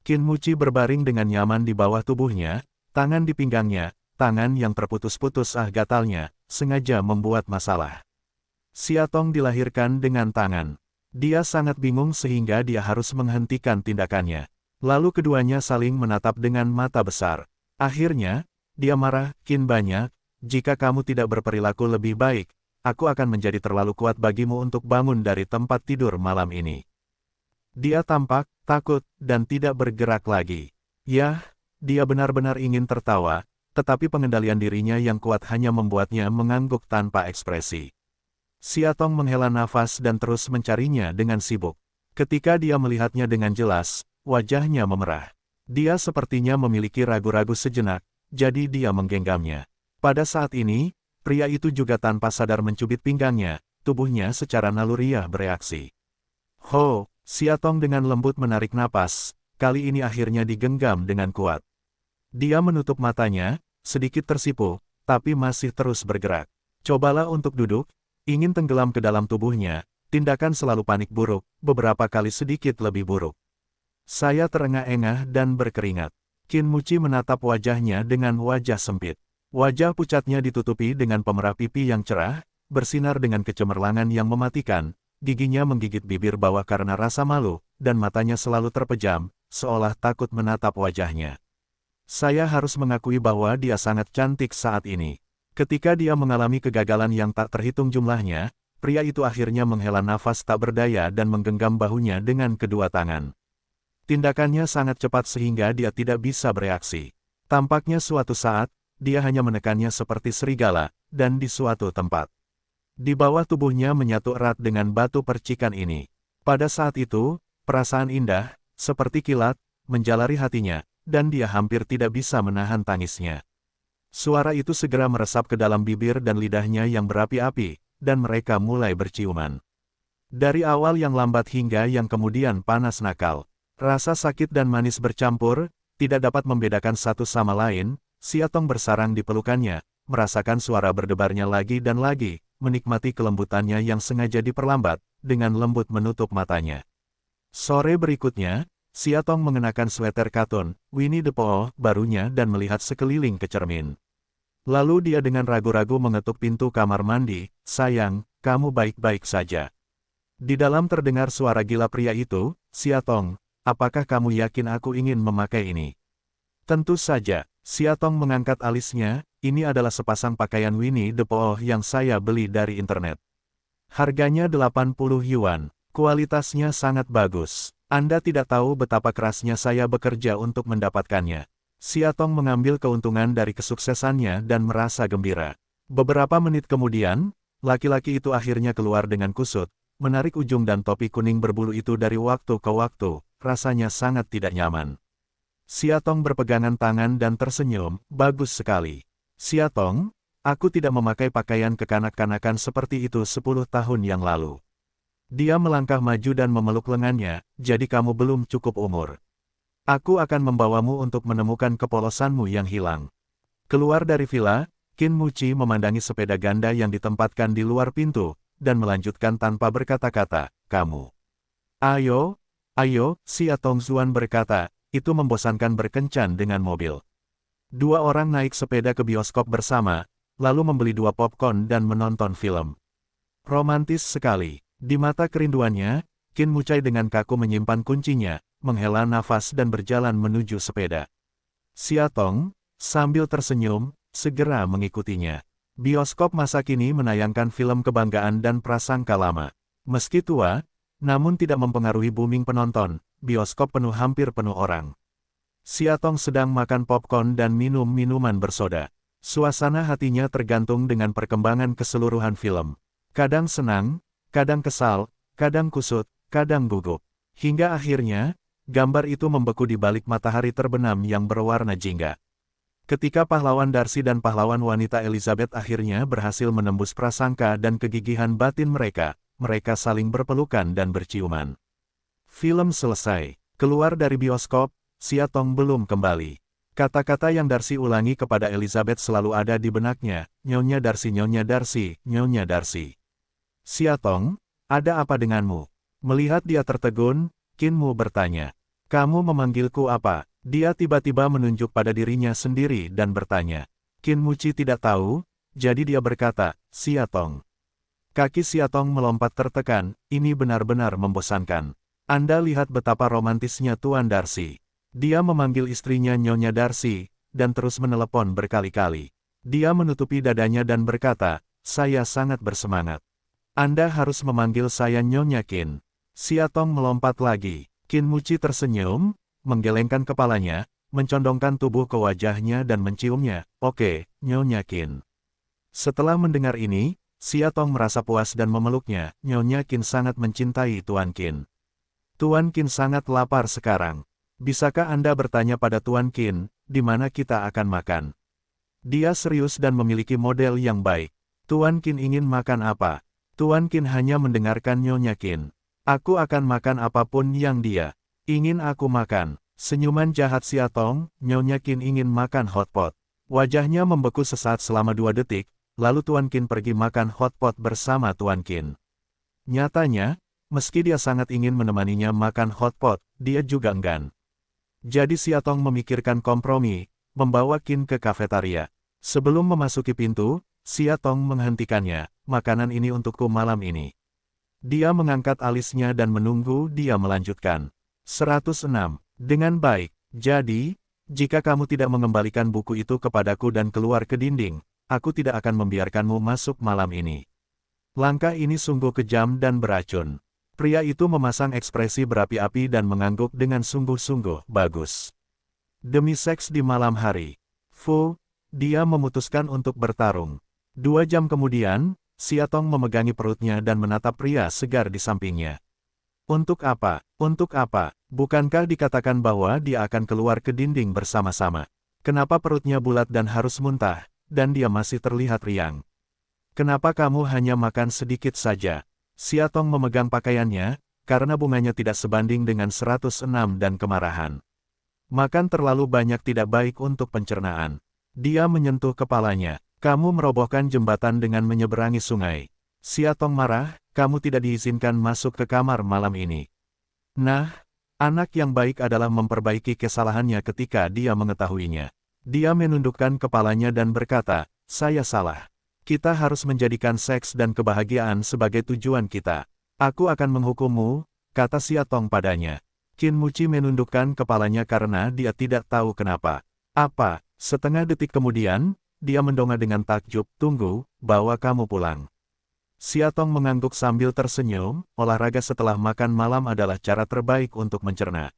Qin Muci berbaring dengan nyaman di bawah tubuhnya, tangan di pinggangnya, tangan yang terputus-putus gatalnya, sengaja membuat masalah. Siatong dilahirkan dengan tangan. Dia sangat bingung sehingga dia harus menghentikan tindakannya. Lalu keduanya saling menatap dengan mata besar. Akhirnya, dia marah, Qin banyak, jika kamu tidak berperilaku lebih baik, aku akan menjadi terlalu kuat bagimu untuk bangun dari tempat tidur malam ini. Dia tampak takut dan tidak bergerak lagi. Yah, dia benar-benar ingin tertawa, tetapi pengendalian dirinya yang kuat hanya membuatnya mengangguk tanpa ekspresi. Siatong menghela nafas dan terus mencarinya dengan sibuk. Ketika dia melihatnya dengan jelas, wajahnya memerah. Dia sepertinya memiliki ragu-ragu sejenak, jadi dia menggenggamnya. Pada saat ini, pria itu juga tanpa sadar mencubit pinggangnya, tubuhnya secara naluriah bereaksi. Ho, Siatong dengan lembut menarik napas, kali ini akhirnya digenggam dengan kuat. Dia menutup matanya, sedikit tersipu, tapi masih terus bergerak. Cobalah untuk duduk, ingin tenggelam ke dalam tubuhnya, tindakan selalu panik buruk, beberapa kali sedikit lebih buruk. Saya terengah-engah dan berkeringat. Qin Muci menatap wajahnya dengan wajah sempit. Wajah pucatnya ditutupi dengan pemerah pipi yang cerah, bersinar dengan kecemerlangan yang mematikan, giginya menggigit bibir bawah karena rasa malu, dan matanya selalu terpejam, seolah takut menatap wajahnya. Saya harus mengakui bahwa dia sangat cantik saat ini. Ketika dia mengalami kegagalan yang tak terhitung jumlahnya, pria itu akhirnya menghela nafas tak berdaya dan menggenggam bahunya dengan kedua tangan. Tindakannya sangat cepat sehingga dia tidak bisa bereaksi. Tampaknya suatu saat, dia hanya menekannya seperti serigala, dan di suatu tempat. Di bawah tubuhnya menyatu erat dengan batu percikan ini. Pada saat itu, perasaan indah, seperti kilat, menjalari hatinya, dan dia hampir tidak bisa menahan tangisnya. Suara itu segera meresap ke dalam bibir dan lidahnya yang berapi-api, dan mereka mulai berciuman. Dari awal yang lambat hingga yang kemudian panas nakal, rasa sakit dan manis bercampur, tidak dapat membedakan satu sama lain. Siatong bersarang di pelukannya, merasakan suara berdebarnya lagi dan lagi, menikmati kelembutannya yang sengaja diperlambat, dengan lembut menutup matanya. Sore berikutnya, Siatong mengenakan sweater katun, Winnie the Pooh, barunya dan melihat sekeliling ke cermin. Lalu dia dengan ragu-ragu mengetuk pintu kamar mandi, sayang, kamu baik-baik saja. Di dalam terdengar suara gila pria itu, Siatong, apakah kamu yakin aku ingin memakai ini? Tentu saja, Siatong mengangkat alisnya, ini adalah sepasang pakaian Winnie the Pooh yang saya beli dari internet. Harganya 80 yuan, kualitasnya sangat bagus. Anda tidak tahu betapa kerasnya saya bekerja untuk mendapatkannya. Siatong mengambil keuntungan dari kesuksesannya dan merasa gembira. Beberapa menit kemudian, laki-laki itu akhirnya keluar dengan kusut, menarik ujung dan topi kuning berbulu itu dari waktu ke waktu, rasanya sangat tidak nyaman. Siatong berpegangan tangan dan tersenyum, bagus sekali. Siatong, aku tidak memakai pakaian kekanak-kanakan seperti itu 10 tahun yang lalu. Dia melangkah maju dan memeluk lengannya, jadi kamu belum cukup umur. Aku akan membawamu untuk menemukan kepolosanmu yang hilang. Keluar dari villa, Qin Muci memandangi sepeda ganda yang ditempatkan di luar pintu, dan melanjutkan tanpa berkata-kata, kamu. Ayo, ayo, Siatong Zuan berkata, itu membosankan berkencan dengan mobil. Dua orang naik sepeda ke bioskop bersama, lalu membeli 2 popcorn dan menonton film. Romantis sekali. Di mata kerinduannya, Qin Mucai dengan kaku menyimpan kuncinya, menghela nafas dan berjalan menuju sepeda. Siatong, sambil tersenyum, segera mengikutinya. Bioskop masa kini menayangkan film kebanggaan dan prasangka lama. Meski tua, namun tidak mempengaruhi booming penonton, bioskop penuh hampir penuh orang. Siatong sedang makan popcorn dan minum minuman bersoda. Suasana hatinya tergantung dengan perkembangan keseluruhan film. Kadang senang, kadang kesal, kadang kusut, kadang gugup. Hingga akhirnya, gambar itu membeku di balik matahari terbenam yang berwarna jingga. Ketika pahlawan Darcy dan pahlawan wanita Elizabeth akhirnya berhasil menembus prasangka dan kegigihan batin mereka, mereka saling berpelukan dan berciuman. Film selesai. Keluar dari bioskop, Siatong belum kembali. Kata-kata yang Darcy ulangi kepada Elizabeth selalu ada di benaknya, Nyonya Darcy, Nyonya Darcy, Nyonya Darcy. Siatong, ada apa denganmu? Melihat dia tertegun, Qin Mu bertanya. Kamu memanggilku apa? Dia tiba-tiba menunjuk pada dirinya sendiri dan bertanya. Qin Muci tidak tahu, jadi dia berkata, Siatong. Kaki Siatong melompat tertekan, ini benar-benar membosankan. Anda lihat betapa romantisnya Tuan Darcy. Dia memanggil istrinya Nyonya Darcy, dan terus menelepon berkali-kali. Dia menutupi dadanya dan berkata, saya sangat bersemangat. Anda harus memanggil saya Nyonya Qin. Siatong melompat lagi. Qin Muci tersenyum, menggelengkan kepalanya, mencondongkan tubuh ke wajahnya dan menciumnya. Oke, Nyonya Qin. Setelah mendengar ini, Siatong merasa puas dan memeluknya. Nyonya Qin sangat mencintai Tuan Qin. Tuan Qin sangat lapar sekarang. Bisakah Anda bertanya pada Tuan Qin, di mana kita akan makan? Dia serius dan memiliki model yang baik. Tuan Qin ingin makan apa? Tuan Qin hanya mendengarkan Nyonya Qin. Aku akan makan apapun yang dia ingin aku makan. Senyuman jahat Siatong, Nyonya Qin ingin makan hotpot. Wajahnya membeku sesaat selama 2 detik, lalu Tuan Qin pergi makan hotpot bersama Tuan Qin. Nyatanya, meski dia sangat ingin menemaninya makan hotpot, dia juga enggan. Jadi Siatong memikirkan kompromi, membawa Qin ke kafetaria. Sebelum memasuki pintu, Siatong menghentikannya. Makanan ini untukku malam ini. Dia mengangkat alisnya dan menunggu dia melanjutkan. 106. Dengan baik. Jadi, jika kamu tidak mengembalikan buku itu kepadaku dan keluar ke dinding, aku tidak akan membiarkanmu masuk malam ini. Langkah ini sungguh kejam dan beracun. Pria itu memasang ekspresi berapi-api dan mengangguk dengan sungguh-sungguh bagus. Demi seks di malam hari. Fu, dia memutuskan untuk bertarung. 2 jam kemudian, Siatong memegangi perutnya dan menatap pria segar di sampingnya. Untuk apa? Untuk apa? Bukankah dikatakan bahwa dia akan keluar ke dinding bersama-sama? Kenapa perutnya bulat dan harus muntah, dan dia masih terlihat riang? Kenapa kamu hanya makan sedikit saja? Siatong memegang pakaiannya, karena bunganya tidak sebanding dengan 106 dan kemarahan. Makan terlalu banyak tidak baik untuk pencernaan. Dia menyentuh kepalanya. Kamu merobohkan jembatan dengan menyeberangi sungai. Siatong marah, kamu tidak diizinkan masuk ke kamar malam ini. Nah, anak yang baik adalah memperbaiki kesalahannya ketika dia mengetahuinya. Dia menundukkan kepalanya dan berkata, saya salah. Kita harus menjadikan seks dan kebahagiaan sebagai tujuan kita. Aku akan menghukummu, kata Siatong padanya. Qin Muci menundukkan kepalanya karena dia tidak tahu kenapa. Apa? Setengah detik kemudian, dia mendongak dengan takjub, tunggu, bawa kamu pulang. Siatong mengangguk sambil tersenyum, olahraga setelah makan malam adalah cara terbaik untuk mencerna.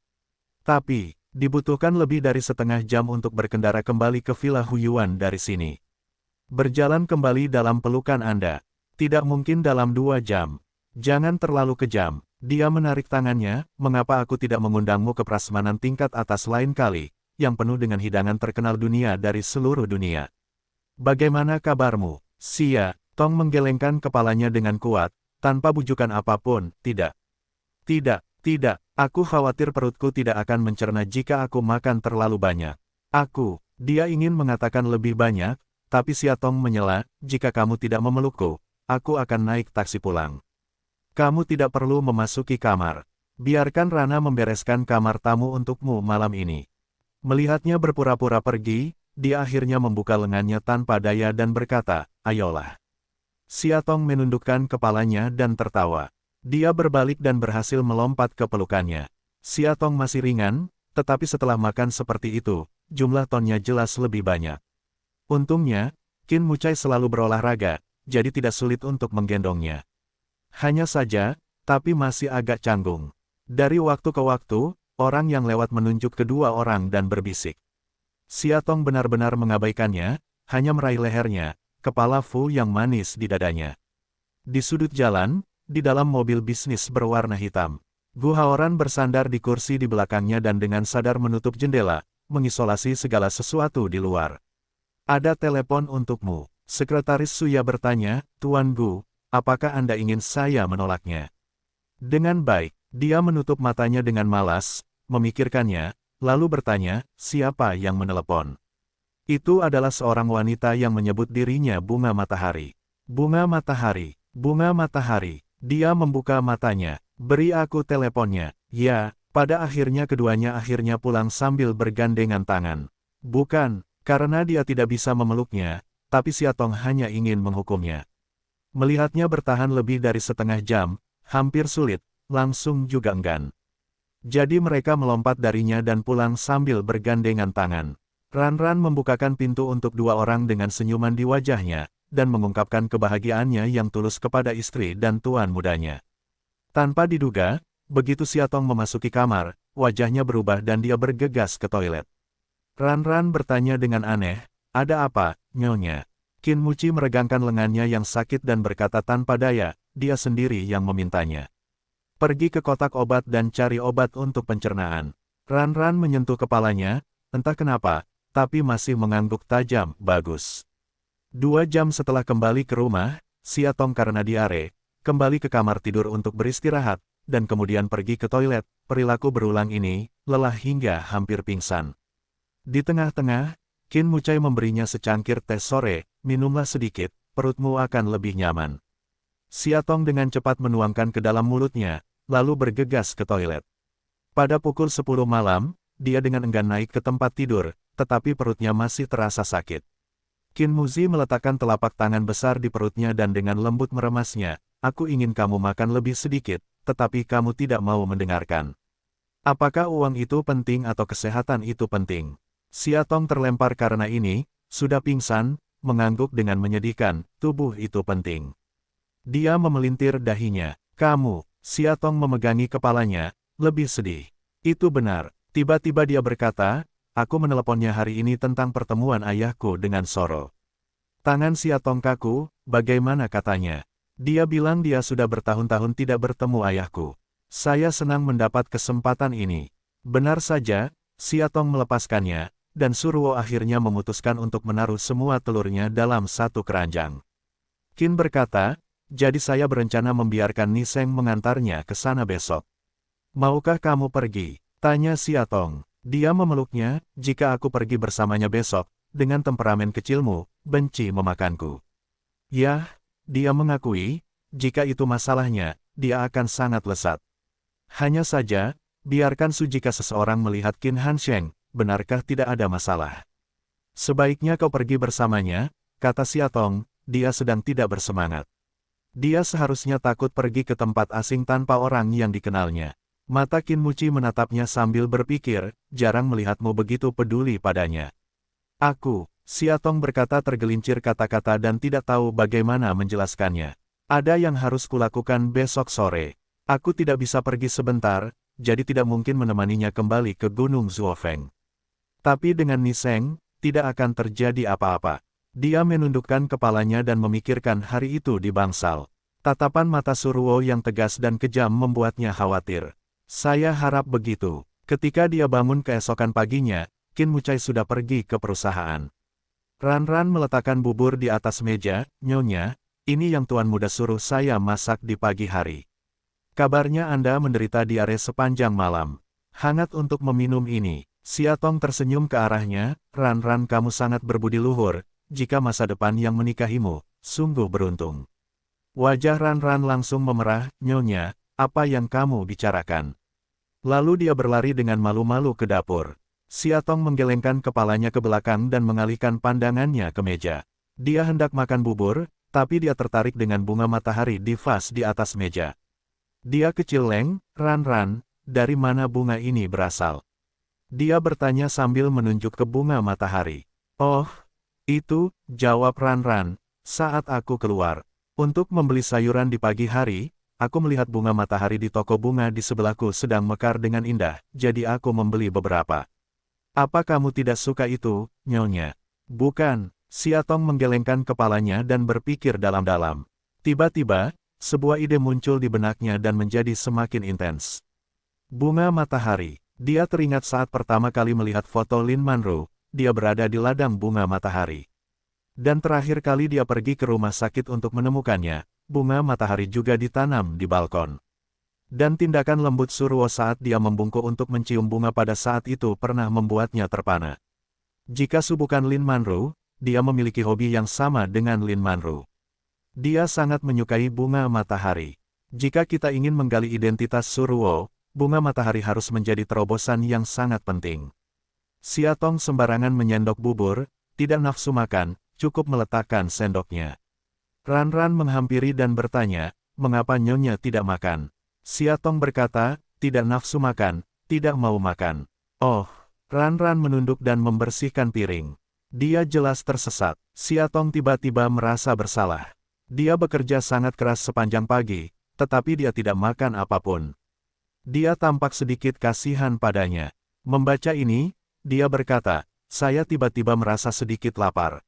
Tapi, dibutuhkan lebih dari setengah jam untuk berkendara kembali ke Villa Huyuan dari sini. Berjalan kembali dalam pelukan Anda. Tidak mungkin dalam 2 jam. Jangan terlalu kejam. Dia menarik tangannya, mengapa aku tidak mengundangmu ke prasmanan tingkat atas lain kali, yang penuh dengan hidangan terkenal dunia dari seluruh dunia. Bagaimana kabarmu? Sia, Tong menggelengkan kepalanya dengan kuat, tanpa bujukan apapun, tidak. Tidak, tidak, aku khawatir perutku tidak akan mencerna jika aku makan terlalu banyak. Dia ingin mengatakan lebih banyak, tapi Siatong menyela, jika kamu tidak memelukku, aku akan naik taksi pulang. Kamu tidak perlu memasuki kamar. Biarkan Rana membereskan kamar tamu untukmu malam ini. Melihatnya berpura-pura pergi, dia akhirnya membuka lengannya tanpa daya dan berkata, ayolah. Siatong menundukkan kepalanya dan tertawa. Dia berbalik dan berhasil melompat ke pelukannya. Siatong masih ringan, tetapi setelah makan seperti itu, jumlah tonnya jelas lebih banyak. Untungnya, Qin Mucai selalu berolahraga, jadi tidak sulit untuk menggendongnya. Hanya saja, tapi masih agak canggung. Dari waktu ke waktu, orang yang lewat menunjuk kedua orang dan berbisik. Siatong benar-benar mengabaikannya, hanya meraih lehernya, kepala Fu yang manis di dadanya. Di sudut jalan, di dalam mobil bisnis berwarna hitam, Gu Haoran bersandar di kursi di belakangnya dan dengan sadar menutup jendela, mengisolasi segala sesuatu di luar. Ada telepon untukmu. Sekretaris Suya bertanya, Tuan Gu, apakah Anda ingin saya menolaknya? Dengan baik, dia menutup matanya dengan malas, memikirkannya, lalu bertanya, siapa yang menelepon? Itu adalah seorang wanita yang menyebut dirinya Bunga Matahari. Bunga Matahari, Bunga Matahari. Dia membuka matanya, beri aku teleponnya. Ya, pada akhirnya keduanya akhirnya pulang sambil bergandengan tangan. Bukan, karena dia tidak bisa memeluknya, tapi Siatong hanya ingin menghukumnya. Melihatnya bertahan lebih dari setengah jam, hampir sulit, langsung juga enggan. Jadi mereka melompat darinya dan pulang sambil bergandengan tangan. Ran membukakan pintu untuk dua orang dengan senyuman di wajahnya, dan mengungkapkan kebahagiaannya yang tulus kepada istri dan tuan mudanya. Tanpa diduga, begitu Siatong memasuki kamar, wajahnya berubah dan dia bergegas ke toilet. Ran bertanya dengan aneh, ada apa, Nyonya? Qin Muci meregangkan lengannya yang sakit dan berkata tanpa daya, dia sendiri yang memintanya. Pergi ke kotak obat dan cari obat untuk pencernaan. Ran menyentuh kepalanya, entah kenapa, tapi masih mengangguk tajam, bagus. 2 jam setelah kembali ke rumah, Siatong karena diare, kembali ke kamar tidur untuk beristirahat, dan kemudian pergi ke toilet, perilaku berulang ini, lelah hingga hampir pingsan. Di tengah-tengah, Qin Mucai memberinya secangkir teh sore, minumlah sedikit, perutmu akan lebih nyaman. Siatong dengan cepat menuangkan ke dalam mulutnya, lalu bergegas ke toilet. Pada pukul 10 malam, dia dengan enggan naik ke tempat tidur, tetapi perutnya masih terasa sakit. Qin Muzi meletakkan telapak tangan besar di perutnya dan dengan lembut meremasnya, aku ingin kamu makan lebih sedikit, tetapi kamu tidak mau mendengarkan. Apakah uang itu penting atau kesehatan itu penting? Siatong terlempar karena ini, sudah pingsan, mengangguk dengan menyedihkan, tubuh itu penting. Dia memelintir dahinya, kamu, Siatong memegangi kepalanya, lebih sedih. Itu benar, tiba-tiba dia berkata, aku meneleponnya hari ini tentang pertemuan ayahku dengan Soro. Tangan Siatong kaku, bagaimana katanya? Dia bilang dia sudah bertahun-tahun tidak bertemu ayahku. Saya senang mendapat kesempatan ini. Benar saja, Siatong melepaskannya, dan Suruo akhirnya memutuskan untuk menaruh semua telurnya dalam satu keranjang. Qin berkata, jadi saya berencana membiarkan Niseng mengantarnya ke sana besok. Maukah kamu pergi? Tanya Siatong. Dia memeluknya, jika aku pergi bersamanya besok, dengan temperamen kecilmu, benci memakanku. Yah, dia mengakui, jika itu masalahnya, dia akan sangat lesat. Hanya saja, biarkan jika seseorang melihat Qin Hansheng, benarkah tidak ada masalah? Sebaiknya kau pergi bersamanya, kata Siatong, dia sedang tidak bersemangat. Dia seharusnya takut pergi ke tempat asing tanpa orang yang dikenalnya. Mata Qin Muci menatapnya sambil berpikir, jarang melihatmu begitu peduli padanya. Siatong berkata tergelincir kata-kata dan tidak tahu bagaimana menjelaskannya. Ada yang harus kulakukan besok sore. Aku tidak bisa pergi sebentar, jadi tidak mungkin menemaninya kembali ke Gunung Zuofeng. Tapi dengan Niseng, tidak akan terjadi apa-apa. Dia menundukkan kepalanya dan memikirkan hari itu di bangsal. Tatapan mata Suruo yang tegas dan kejam membuatnya khawatir. Saya harap begitu. Ketika dia bangun keesokan paginya, Qin Mucai sudah pergi ke perusahaan. Ran meletakkan bubur di atas meja. Nyonya, ini yang Tuan Muda suruh saya masak di pagi hari. Kabarnya Anda menderita diare sepanjang malam. Hangat untuk meminum ini. Siatong tersenyum ke arahnya. Ran kamu sangat berbudi luhur, jika masa depan yang menikahimu, sungguh beruntung. Wajah Ran langsung memerah. Nyonya, apa yang kamu bicarakan? Lalu dia berlari dengan malu-malu ke dapur. Siatong menggelengkan kepalanya ke belakang dan mengalihkan pandangannya ke meja. Dia hendak makan bubur, tapi dia tertarik dengan bunga matahari di vas di atas meja. Dia kecil leng, Ran, dari mana bunga ini berasal? Dia bertanya sambil menunjuk ke bunga matahari. Oh, itu, jawab Ran, saat aku keluar untuk membeli sayuran di pagi hari, aku melihat bunga matahari di toko bunga di sebelahku sedang mekar dengan indah, jadi aku membeli beberapa. Apa kamu tidak suka itu, Nyonya? Bukan, Siatong menggelengkan kepalanya dan berpikir dalam-dalam. Tiba-tiba, sebuah ide muncul di benaknya dan menjadi semakin intens. Bunga matahari. Dia teringat saat pertama kali melihat foto Lin Manru, dia berada di ladang bunga matahari. Dan terakhir kali dia pergi ke rumah sakit untuk menemukannya, bunga matahari juga ditanam di balkon. Dan tindakan lembut Suruo saat dia membungkuk untuk mencium bunga pada saat itu pernah membuatnya terpana. Jika bukan Lin Manru, dia memiliki hobi yang sama dengan Lin Manru. Dia sangat menyukai bunga matahari. Jika kita ingin menggali identitas Suruo, bunga matahari harus menjadi terobosan yang sangat penting. Siatong sembarangan menyendok bubur, tidak nafsu makan, cukup meletakkan sendoknya. Ran menghampiri dan bertanya, mengapa Nyonya tidak makan? Siatong berkata, tidak nafsu makan, tidak mau makan. Oh, Ran menunduk dan membersihkan piring. Dia jelas tersesat. Siatong tiba-tiba merasa bersalah. Dia bekerja sangat keras sepanjang pagi, tetapi dia tidak makan apapun. Dia tampak sedikit kasihan padanya. Membaca ini, dia berkata, saya tiba-tiba merasa sedikit lapar.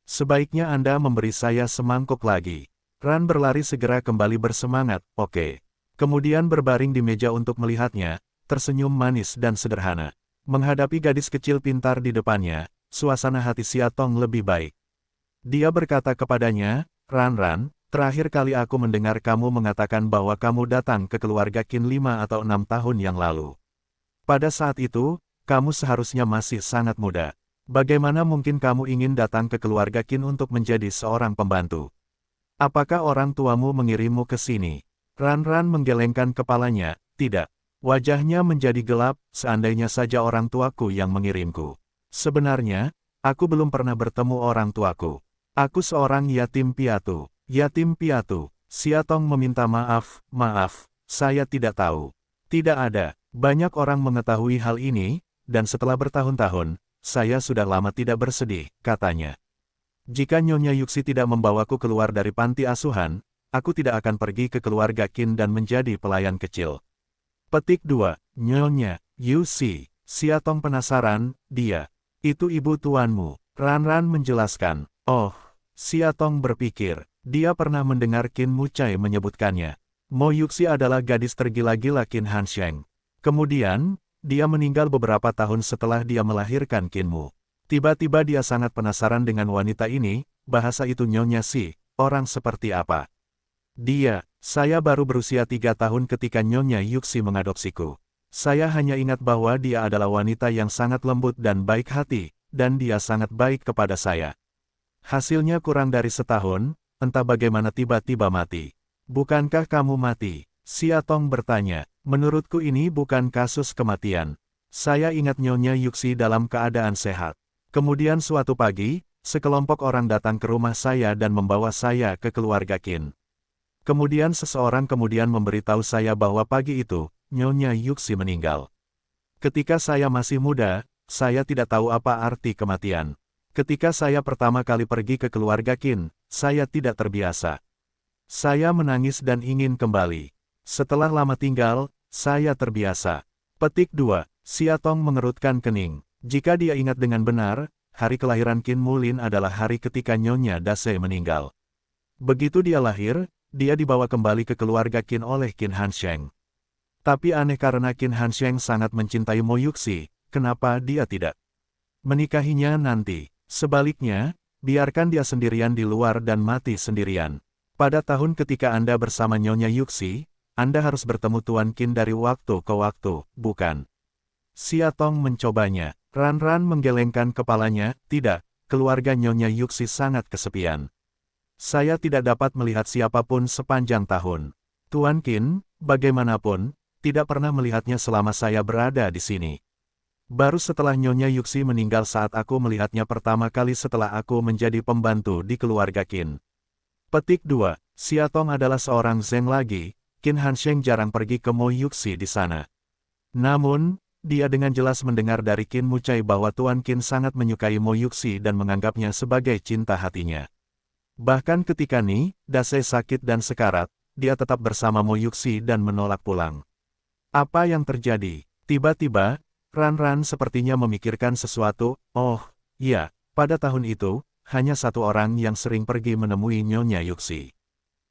Sebaiknya Anda memberi saya semangkuk lagi. Ran berlari segera kembali bersemangat, oke. Kemudian berbaring di meja untuk melihatnya, tersenyum manis dan sederhana. Menghadapi gadis kecil pintar di depannya, suasana hati Siatong lebih baik. Dia berkata kepadanya, Ran, terakhir kali aku mendengar kamu mengatakan bahwa kamu datang ke keluarga Qin 5 atau 6 tahun yang lalu. Pada saat itu, kamu seharusnya masih sangat muda. Bagaimana mungkin kamu ingin datang ke keluarga Qin untuk menjadi seorang pembantu? Apakah orang tuamu mengirimmu ke sini? Ran menggelengkan kepalanya, tidak. Wajahnya menjadi gelap, seandainya saja orang tuaku yang mengirimku. Sebenarnya, aku belum pernah bertemu orang tuaku. Aku seorang yatim piatu. Yatim piatu. Siatong meminta maaf, saya tidak tahu. Tidak ada. Banyak orang mengetahui hal ini, dan setelah bertahun-tahun, saya sudah lama tidak bersedih, katanya. Jika Nyonya Yuxi tidak membawaku keluar dari panti asuhan, aku tidak akan pergi ke keluarga Qin dan menjadi pelayan kecil. Petik 2. Nyonya Yuxi. Siatong penasaran, dia. Itu ibu tuanmu. Ran menjelaskan. Oh, Siatong berpikir, dia pernah mendengar Qin Mucai menyebutkannya. Mo Yuxi adalah gadis tergila-gila Qin Hansheng. Kemudian, dia meninggal beberapa tahun setelah dia melahirkan Qinmu. Tiba-tiba dia sangat penasaran dengan wanita ini, bahasa itu Nyonya Si, orang seperti apa? Saya baru berusia 3 tahun ketika Nyonya Yuxi mengadopsiku. Saya hanya ingat bahwa dia adalah wanita yang sangat lembut dan baik hati, dan dia sangat baik kepada saya. Hasilnya kurang dari setahun, entah bagaimana tiba-tiba mati. Bukankah kamu mati? Siatong bertanya. Menurutku ini bukan kasus kematian. Saya ingat Nyonya Yuxi dalam keadaan sehat. Kemudian suatu pagi, sekelompok orang datang ke rumah saya dan membawa saya ke keluarga Qin. Kemudian seseorang memberitahu saya bahwa pagi itu, Nyonya Yuxi meninggal. Ketika saya masih muda, saya tidak tahu apa arti kematian. Ketika saya pertama kali pergi ke keluarga Qin, saya tidak terbiasa. Saya menangis dan ingin kembali. Setelah lama tinggal, saya terbiasa. Petik 2. Siatong mengerutkan kening. Jika dia ingat dengan benar, hari kelahiran Qin Mulin adalah hari ketika Nyonya Dase meninggal. Begitu dia lahir, dia dibawa kembali ke keluarga Qin oleh Qin Hansheng. Tapi aneh karena Qin Hansheng sangat mencintai Mo Yuxi, kenapa dia tidak menikahinya nanti? Sebaliknya, biarkan dia sendirian di luar dan mati sendirian. Pada tahun ketika Anda bersama Nyonya Yuxi, Anda harus bertemu Tuan Qin dari waktu ke waktu, bukan? Siatong mencobanya. Ran menggelengkan kepalanya, tidak, keluarga Nyonya Yuxi sangat kesepian. Saya tidak dapat melihat siapapun sepanjang tahun. Tuan Qin, bagaimanapun, tidak pernah melihatnya selama saya berada di sini. Baru setelah Nyonya Yuxi meninggal saat aku melihatnya pertama kali setelah aku menjadi pembantu di keluarga Qin. Petik 2. Siatong adalah seorang Zeng lagi, Qin Hansheng jarang pergi ke Mo Yuxi di sana. Namun, dia dengan jelas mendengar dari Qin Mucai bahwa Tuan Qin sangat menyukai Mo Yuxi dan menganggapnya sebagai cinta hatinya. Bahkan ketika Ni Dase sakit dan sekarat, dia tetap bersama Mo Yuxi dan menolak pulang. Apa yang terjadi? Tiba-tiba, Ran sepertinya memikirkan sesuatu. Oh, iya, pada tahun itu, hanya satu orang yang sering pergi menemui Nyonya Yuxi.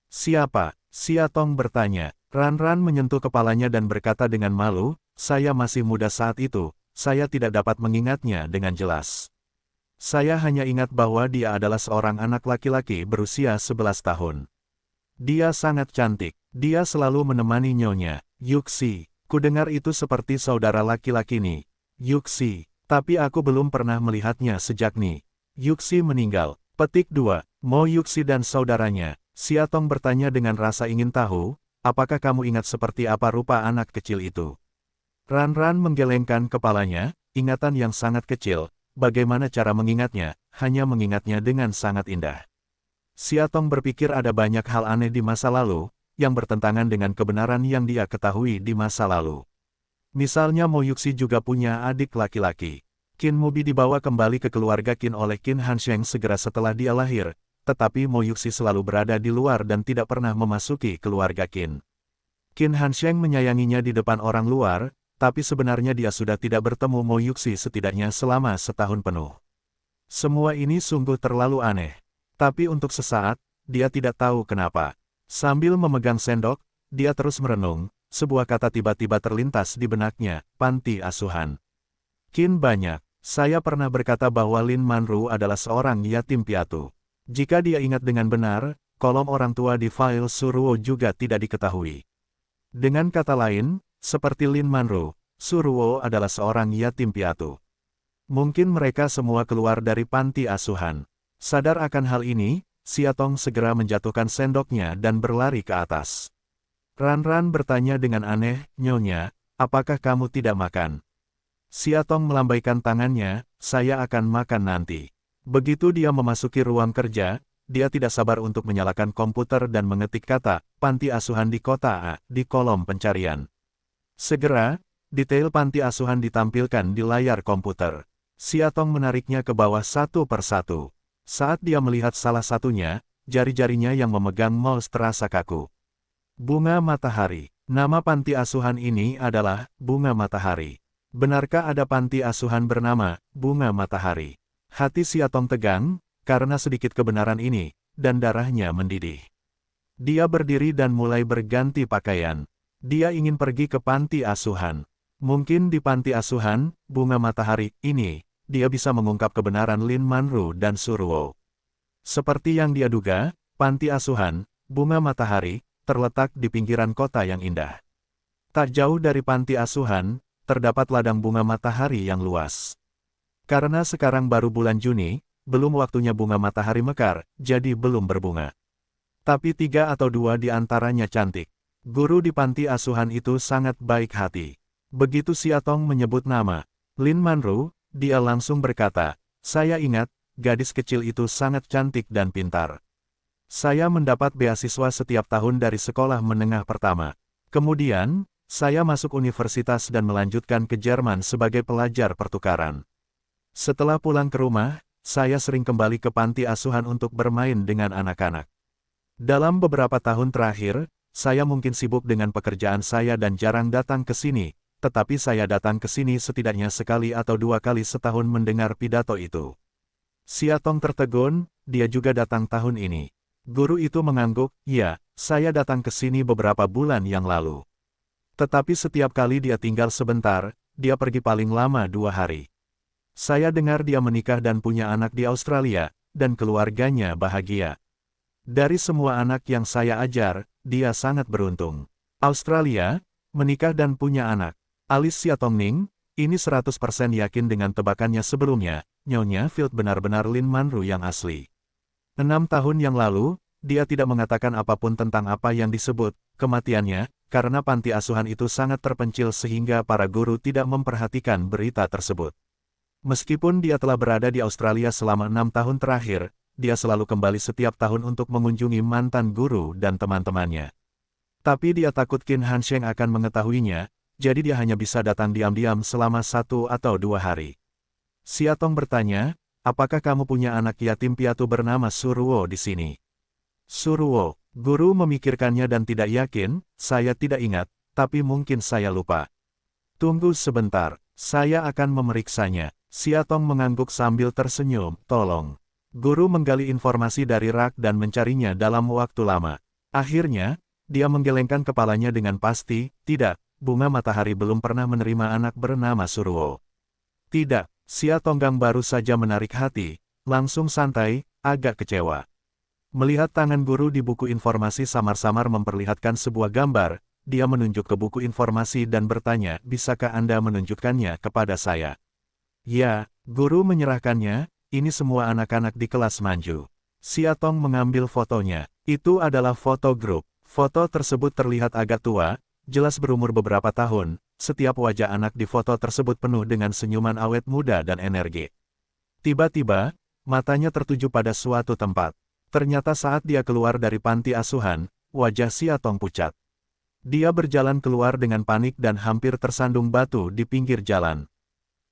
Siapa? Siatong bertanya. Ran menyentuh kepalanya dan berkata dengan malu, saya masih muda saat itu, saya tidak dapat mengingatnya dengan jelas. Saya hanya ingat bahwa dia adalah seorang anak laki-laki berusia 11 tahun. Dia sangat cantik, dia selalu menemani Nyonya Yuxi. Kudengar itu seperti saudara laki-laki Ni Yuxi, tapi aku belum pernah melihatnya sejak Ni Yuxi meninggal. Petik 2. Mo Yuxi dan saudaranya. Siatong bertanya dengan rasa ingin tahu, apakah kamu ingat seperti apa rupa anak kecil itu? Ran menggelengkan kepalanya, ingatan yang sangat kecil, bagaimana cara mengingatnya, hanya mengingatnya dengan sangat indah. Siatong berpikir ada banyak hal aneh di masa lalu, yang bertentangan dengan kebenaran yang dia ketahui di masa lalu. Misalnya Mo Yuxi juga punya adik laki-laki. Qin Mubi dibawa kembali ke keluarga Qin oleh Qin Hansheng segera setelah dia lahir, tetapi Mo Yuxi selalu berada di luar dan tidak pernah memasuki keluarga Qin. Qin Hansheng menyayanginya di depan orang luar, tapi sebenarnya dia sudah tidak bertemu Mo Yuxi setidaknya selama setahun penuh. Semua ini sungguh terlalu aneh. Tapi untuk sesaat, dia tidak tahu kenapa. Sambil memegang sendok, dia terus merenung, sebuah kata tiba-tiba terlintas di benaknya, panti asuhan. Qin banyak, saya pernah berkata bahwa Lin Manru adalah seorang yatim piatu. Jika dia ingat dengan benar, kolom orang tua di file Suruo juga tidak diketahui. Dengan kata lain, seperti Lin Manru, Suruo adalah seorang yatim piatu. Mungkin mereka semua keluar dari panti asuhan. Sadar akan hal ini, Siatong segera menjatuhkan sendoknya dan berlari ke atas. Ran bertanya dengan aneh, Nyonya, apakah kamu tidak makan? Siatong melambaikan tangannya, saya akan makan nanti. Begitu dia memasuki ruang kerja, dia tidak sabar untuk menyalakan komputer dan mengetik kata, panti asuhan di kota A, di kolom pencarian. Segera, detail panti asuhan ditampilkan di layar komputer. Siatong menariknya ke bawah satu persatu. Saat dia melihat salah satunya, jari-jarinya yang memegang mouse terasa kaku. Bunga Matahari. Nama panti asuhan ini adalah Bunga Matahari. Benarkah ada panti asuhan bernama Bunga Matahari? Hati Siatong tegang, karena sedikit kebenaran ini, dan darahnya mendidih. Dia berdiri dan mulai berganti pakaian. Dia ingin pergi ke panti asuhan. Mungkin di panti asuhan, Bunga Matahari, ini, dia bisa mengungkap kebenaran Lin Manru dan Suruo. Seperti yang dia duga, panti asuhan, Bunga Matahari, terletak di pinggiran kota yang indah. Tak jauh dari panti asuhan, terdapat ladang bunga matahari yang luas. Karena sekarang baru bulan Juni, belum waktunya bunga matahari mekar, jadi belum berbunga. Tapi 3 atau 2 di antaranya cantik. Guru di panti asuhan itu sangat baik hati. Begitu Siatong menyebut nama Lin Manru, dia langsung berkata, saya ingat, gadis kecil itu sangat cantik dan pintar. Saya mendapat beasiswa setiap tahun dari sekolah menengah pertama. Kemudian, saya masuk universitas dan melanjutkan ke Jerman sebagai pelajar pertukaran. Setelah pulang ke rumah, saya sering kembali ke panti asuhan untuk bermain dengan anak-anak. Dalam beberapa tahun terakhir, saya mungkin sibuk dengan pekerjaan saya dan jarang datang ke sini, tetapi saya datang ke sini setidaknya sekali atau 2 kali setahun mendengar pidato itu. Siatong tertegun, dia juga datang tahun ini. Guru itu mengangguk, ya, saya datang ke sini beberapa bulan yang lalu. Tetapi setiap kali dia tinggal sebentar, dia pergi paling lama 2 hari. Saya dengar dia menikah dan punya anak di Australia, dan keluarganya bahagia. Dari semua anak yang saya ajar, dia sangat beruntung. Australia, menikah dan punya anak. Alis Siatongning, ini 100% yakin dengan tebakannya sebelumnya, Nyonya Field benar-benar Lin Manru yang asli. 6 tahun yang lalu, dia tidak mengatakan apapun tentang apa yang disebut kematiannya, karena panti asuhan itu sangat terpencil sehingga para guru tidak memperhatikan berita tersebut. Meskipun dia telah berada di Australia selama 6 tahun terakhir, dia selalu kembali setiap tahun untuk mengunjungi mantan guru dan teman-temannya. Tapi dia takut Qin Hansheng akan mengetahuinya, jadi dia hanya bisa datang diam-diam selama 1 atau 2 hari. Siatong bertanya, apakah kamu punya anak yatim piatu bernama Suruo di sini? Suruo, guru memikirkannya dan tidak yakin, saya tidak ingat, tapi mungkin saya lupa. Tunggu sebentar, saya akan memeriksanya. Siatong mengangguk sambil tersenyum, tolong. Guru menggali informasi dari rak dan mencarinya dalam waktu lama. Akhirnya, dia menggelengkan kepalanya dengan pasti, tidak, bunga matahari belum pernah menerima anak bernama Suruo. Tidak. Siatonggang baru saja menarik hati, langsung santai, agak kecewa. Melihat tangan guru di buku informasi samar-samar memperlihatkan sebuah gambar, dia menunjuk ke buku informasi dan bertanya, bisakah Anda menunjukkannya kepada saya? Ya, guru menyerahkannya, ini semua anak-anak di kelas Manju. Siatong mengambil fotonya, itu adalah foto grup. Foto tersebut terlihat agak tua, jelas berumur beberapa tahun. Setiap wajah anak di foto tersebut penuh dengan senyuman awet muda dan energi. Tiba-tiba, matanya tertuju pada suatu tempat. Ternyata saat dia keluar dari panti asuhan, wajah Siatong pucat. Dia berjalan keluar dengan panik dan hampir tersandung batu di pinggir jalan.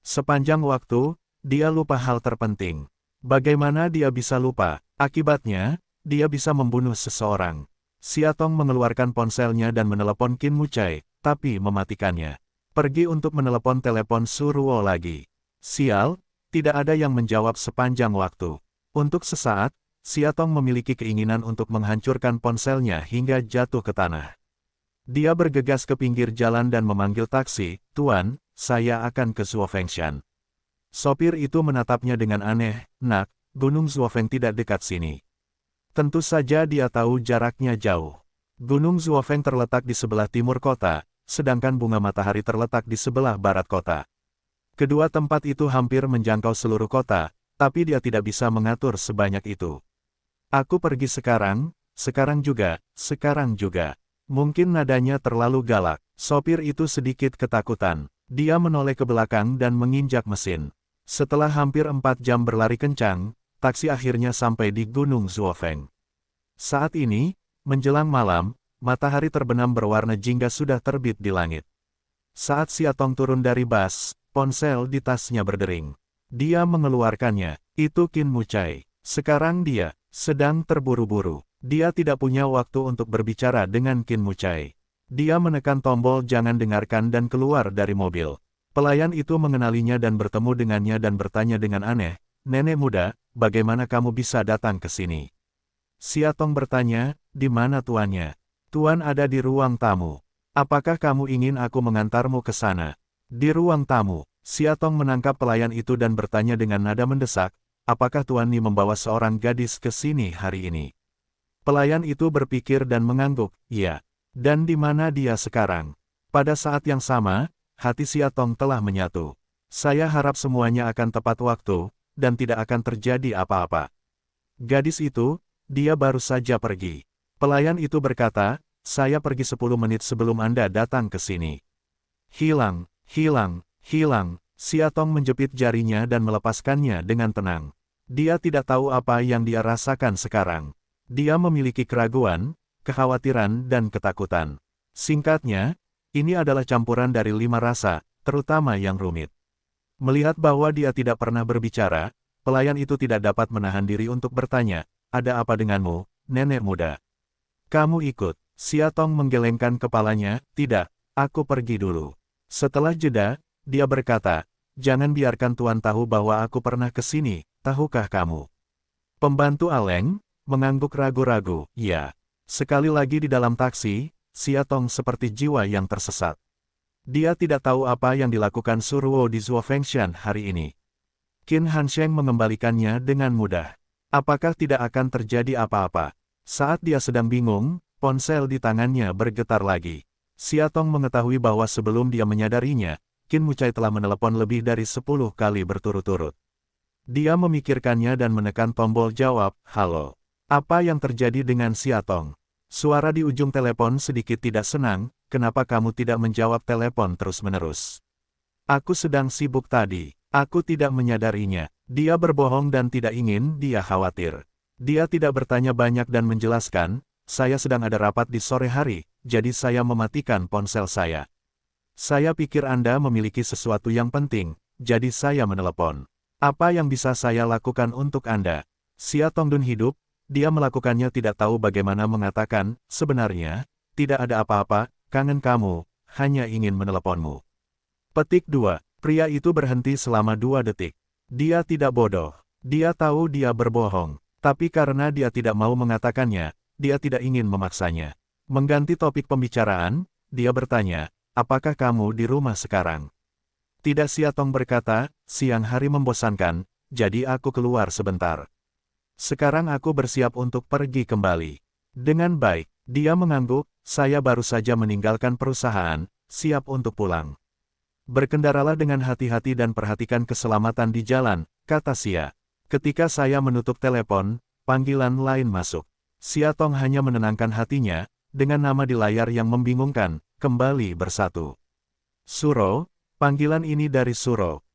Sepanjang waktu, dia lupa hal terpenting. Bagaimana dia bisa lupa? Akibatnya, dia bisa membunuh seseorang. Siatong mengeluarkan ponselnya dan menelepon Qin Mucai, tapi mematikannya. Pergi untuk menelepon telepon Suruo lagi. Sial, tidak ada yang menjawab sepanjang waktu. Untuk sesaat, Siatong memiliki keinginan untuk menghancurkan ponselnya hingga jatuh ke tanah. Dia bergegas ke pinggir jalan dan memanggil taksi, Tuan, saya akan ke Zuofengshan. Sopir itu menatapnya dengan aneh, nak, Gunung Zuofeng tidak dekat sini. Tentu saja dia tahu jaraknya jauh. Gunung Zuofeng terletak di sebelah timur kota, sedangkan bunga matahari terletak di sebelah barat kota. Kedua tempat itu hampir menjangkau seluruh kota, tapi dia tidak bisa mengatur sebanyak itu. Aku pergi sekarang juga, sekarang juga. Mungkin nadanya terlalu galak. Sopir itu sedikit ketakutan. Dia menoleh ke belakang dan menginjak mesin. Setelah hampir 4 jam berlari kencang, taksi akhirnya sampai di Gunung Zuofeng. Saat ini, menjelang malam, matahari terbenam berwarna jingga sudah terbit di langit. Saat Siatong turun dari bus, ponsel di tasnya berdering. Dia mengeluarkannya, itu Qin Mucai. Sekarang dia sedang terburu-buru. Dia tidak punya waktu untuk berbicara dengan Qin Mucai. Dia menekan tombol jangan dengarkan dan keluar dari mobil. Pelayan itu mengenalinya dan bertemu dengannya dan bertanya dengan aneh, "Nenek muda, bagaimana kamu bisa datang ke sini?" Siatong bertanya, "Di mana tuannya?" "Tuan ada di ruang tamu. Apakah kamu ingin aku mengantarmu ke sana?" "Di ruang tamu." Siatong menangkap pelayan itu dan bertanya dengan nada mendesak, "Apakah Tuan Ni membawa seorang gadis ke sini hari ini?" Pelayan itu berpikir dan mengangguk, "Iya." "Dan di mana dia sekarang?" Pada saat yang sama, hati Siatong telah menyatu. "Saya harap semuanya akan tepat waktu, dan tidak akan terjadi apa-apa." Gadis itu, dia baru saja pergi. Pelayan itu berkata, "Saya pergi 10 menit sebelum Anda datang ke sini." Hilang, hilang, hilang. Siatong menjepit jarinya dan melepaskannya dengan tenang. Dia tidak tahu apa yang dia rasakan sekarang. Dia memiliki keraguan, kekhawatiran dan ketakutan. Singkatnya, ini adalah campuran dari 5 rasa, terutama yang rumit. Melihat bahwa dia tidak pernah berbicara, Pelayan itu tidak dapat menahan diri untuk bertanya, ada apa denganmu, nenek muda? Kamu ikut. Siatong menggelengkan kepalanya, tidak, aku pergi dulu. Setelah jeda, dia berkata, jangan biarkan Tuan tahu bahwa aku pernah ke sini, tahukah kamu? Pembantu Aleng, mengangguk ragu-ragu, ya. Sekali lagi di dalam taksi, Siatong seperti jiwa yang tersesat. Dia tidak tahu apa yang dilakukan Suruo di Zuofengshan hari ini. Qin Hansheng mengembalikannya dengan mudah. Apakah tidak akan terjadi apa-apa? Saat dia sedang bingung, ponsel di tangannya bergetar lagi. Siatong mengetahui bahwa sebelum dia menyadarinya, Qin Mucai telah menelepon lebih dari 10 kali berturut-turut. Dia memikirkannya dan menekan tombol jawab, halo. Apa yang terjadi dengan Siatong? Suara di ujung telepon sedikit tidak senang, kenapa kamu tidak menjawab telepon terus-menerus? Aku sedang sibuk tadi, aku tidak menyadarinya. Dia berbohong dan tidak ingin dia khawatir. Dia tidak bertanya banyak dan menjelaskan, saya sedang ada rapat di sore hari, jadi saya mematikan ponsel saya. Saya pikir Anda memiliki sesuatu yang penting, jadi saya menelepon. Apa yang bisa saya lakukan untuk Anda? Siatong Dun hidup, dia melakukannya tidak tahu bagaimana mengatakan, sebenarnya, tidak ada apa-apa, kangen kamu, hanya ingin meneleponmu. Petik 2. Pria itu berhenti selama 2 detik. Dia tidak bodoh. Dia tahu dia berbohong. Tapi karena dia tidak mau mengatakannya, dia tidak ingin memaksanya. Mengganti topik pembicaraan, dia bertanya, apakah kamu di rumah sekarang? Tidak, Siatong berkata, siang hari membosankan, jadi aku keluar sebentar. Sekarang aku bersiap untuk pergi kembali. Dengan baik, dia mengangguk, saya baru saja meninggalkan perusahaan, siap untuk pulang. Berkendaralah dengan hati-hati dan perhatikan keselamatan di jalan, kata Sia. Ketika saya menutup telepon, panggilan lain masuk. Siatong hanya menenangkan hatinya, dengan nama di layar yang membingungkan, kembali bersatu. Suro, panggilan ini dari Suro.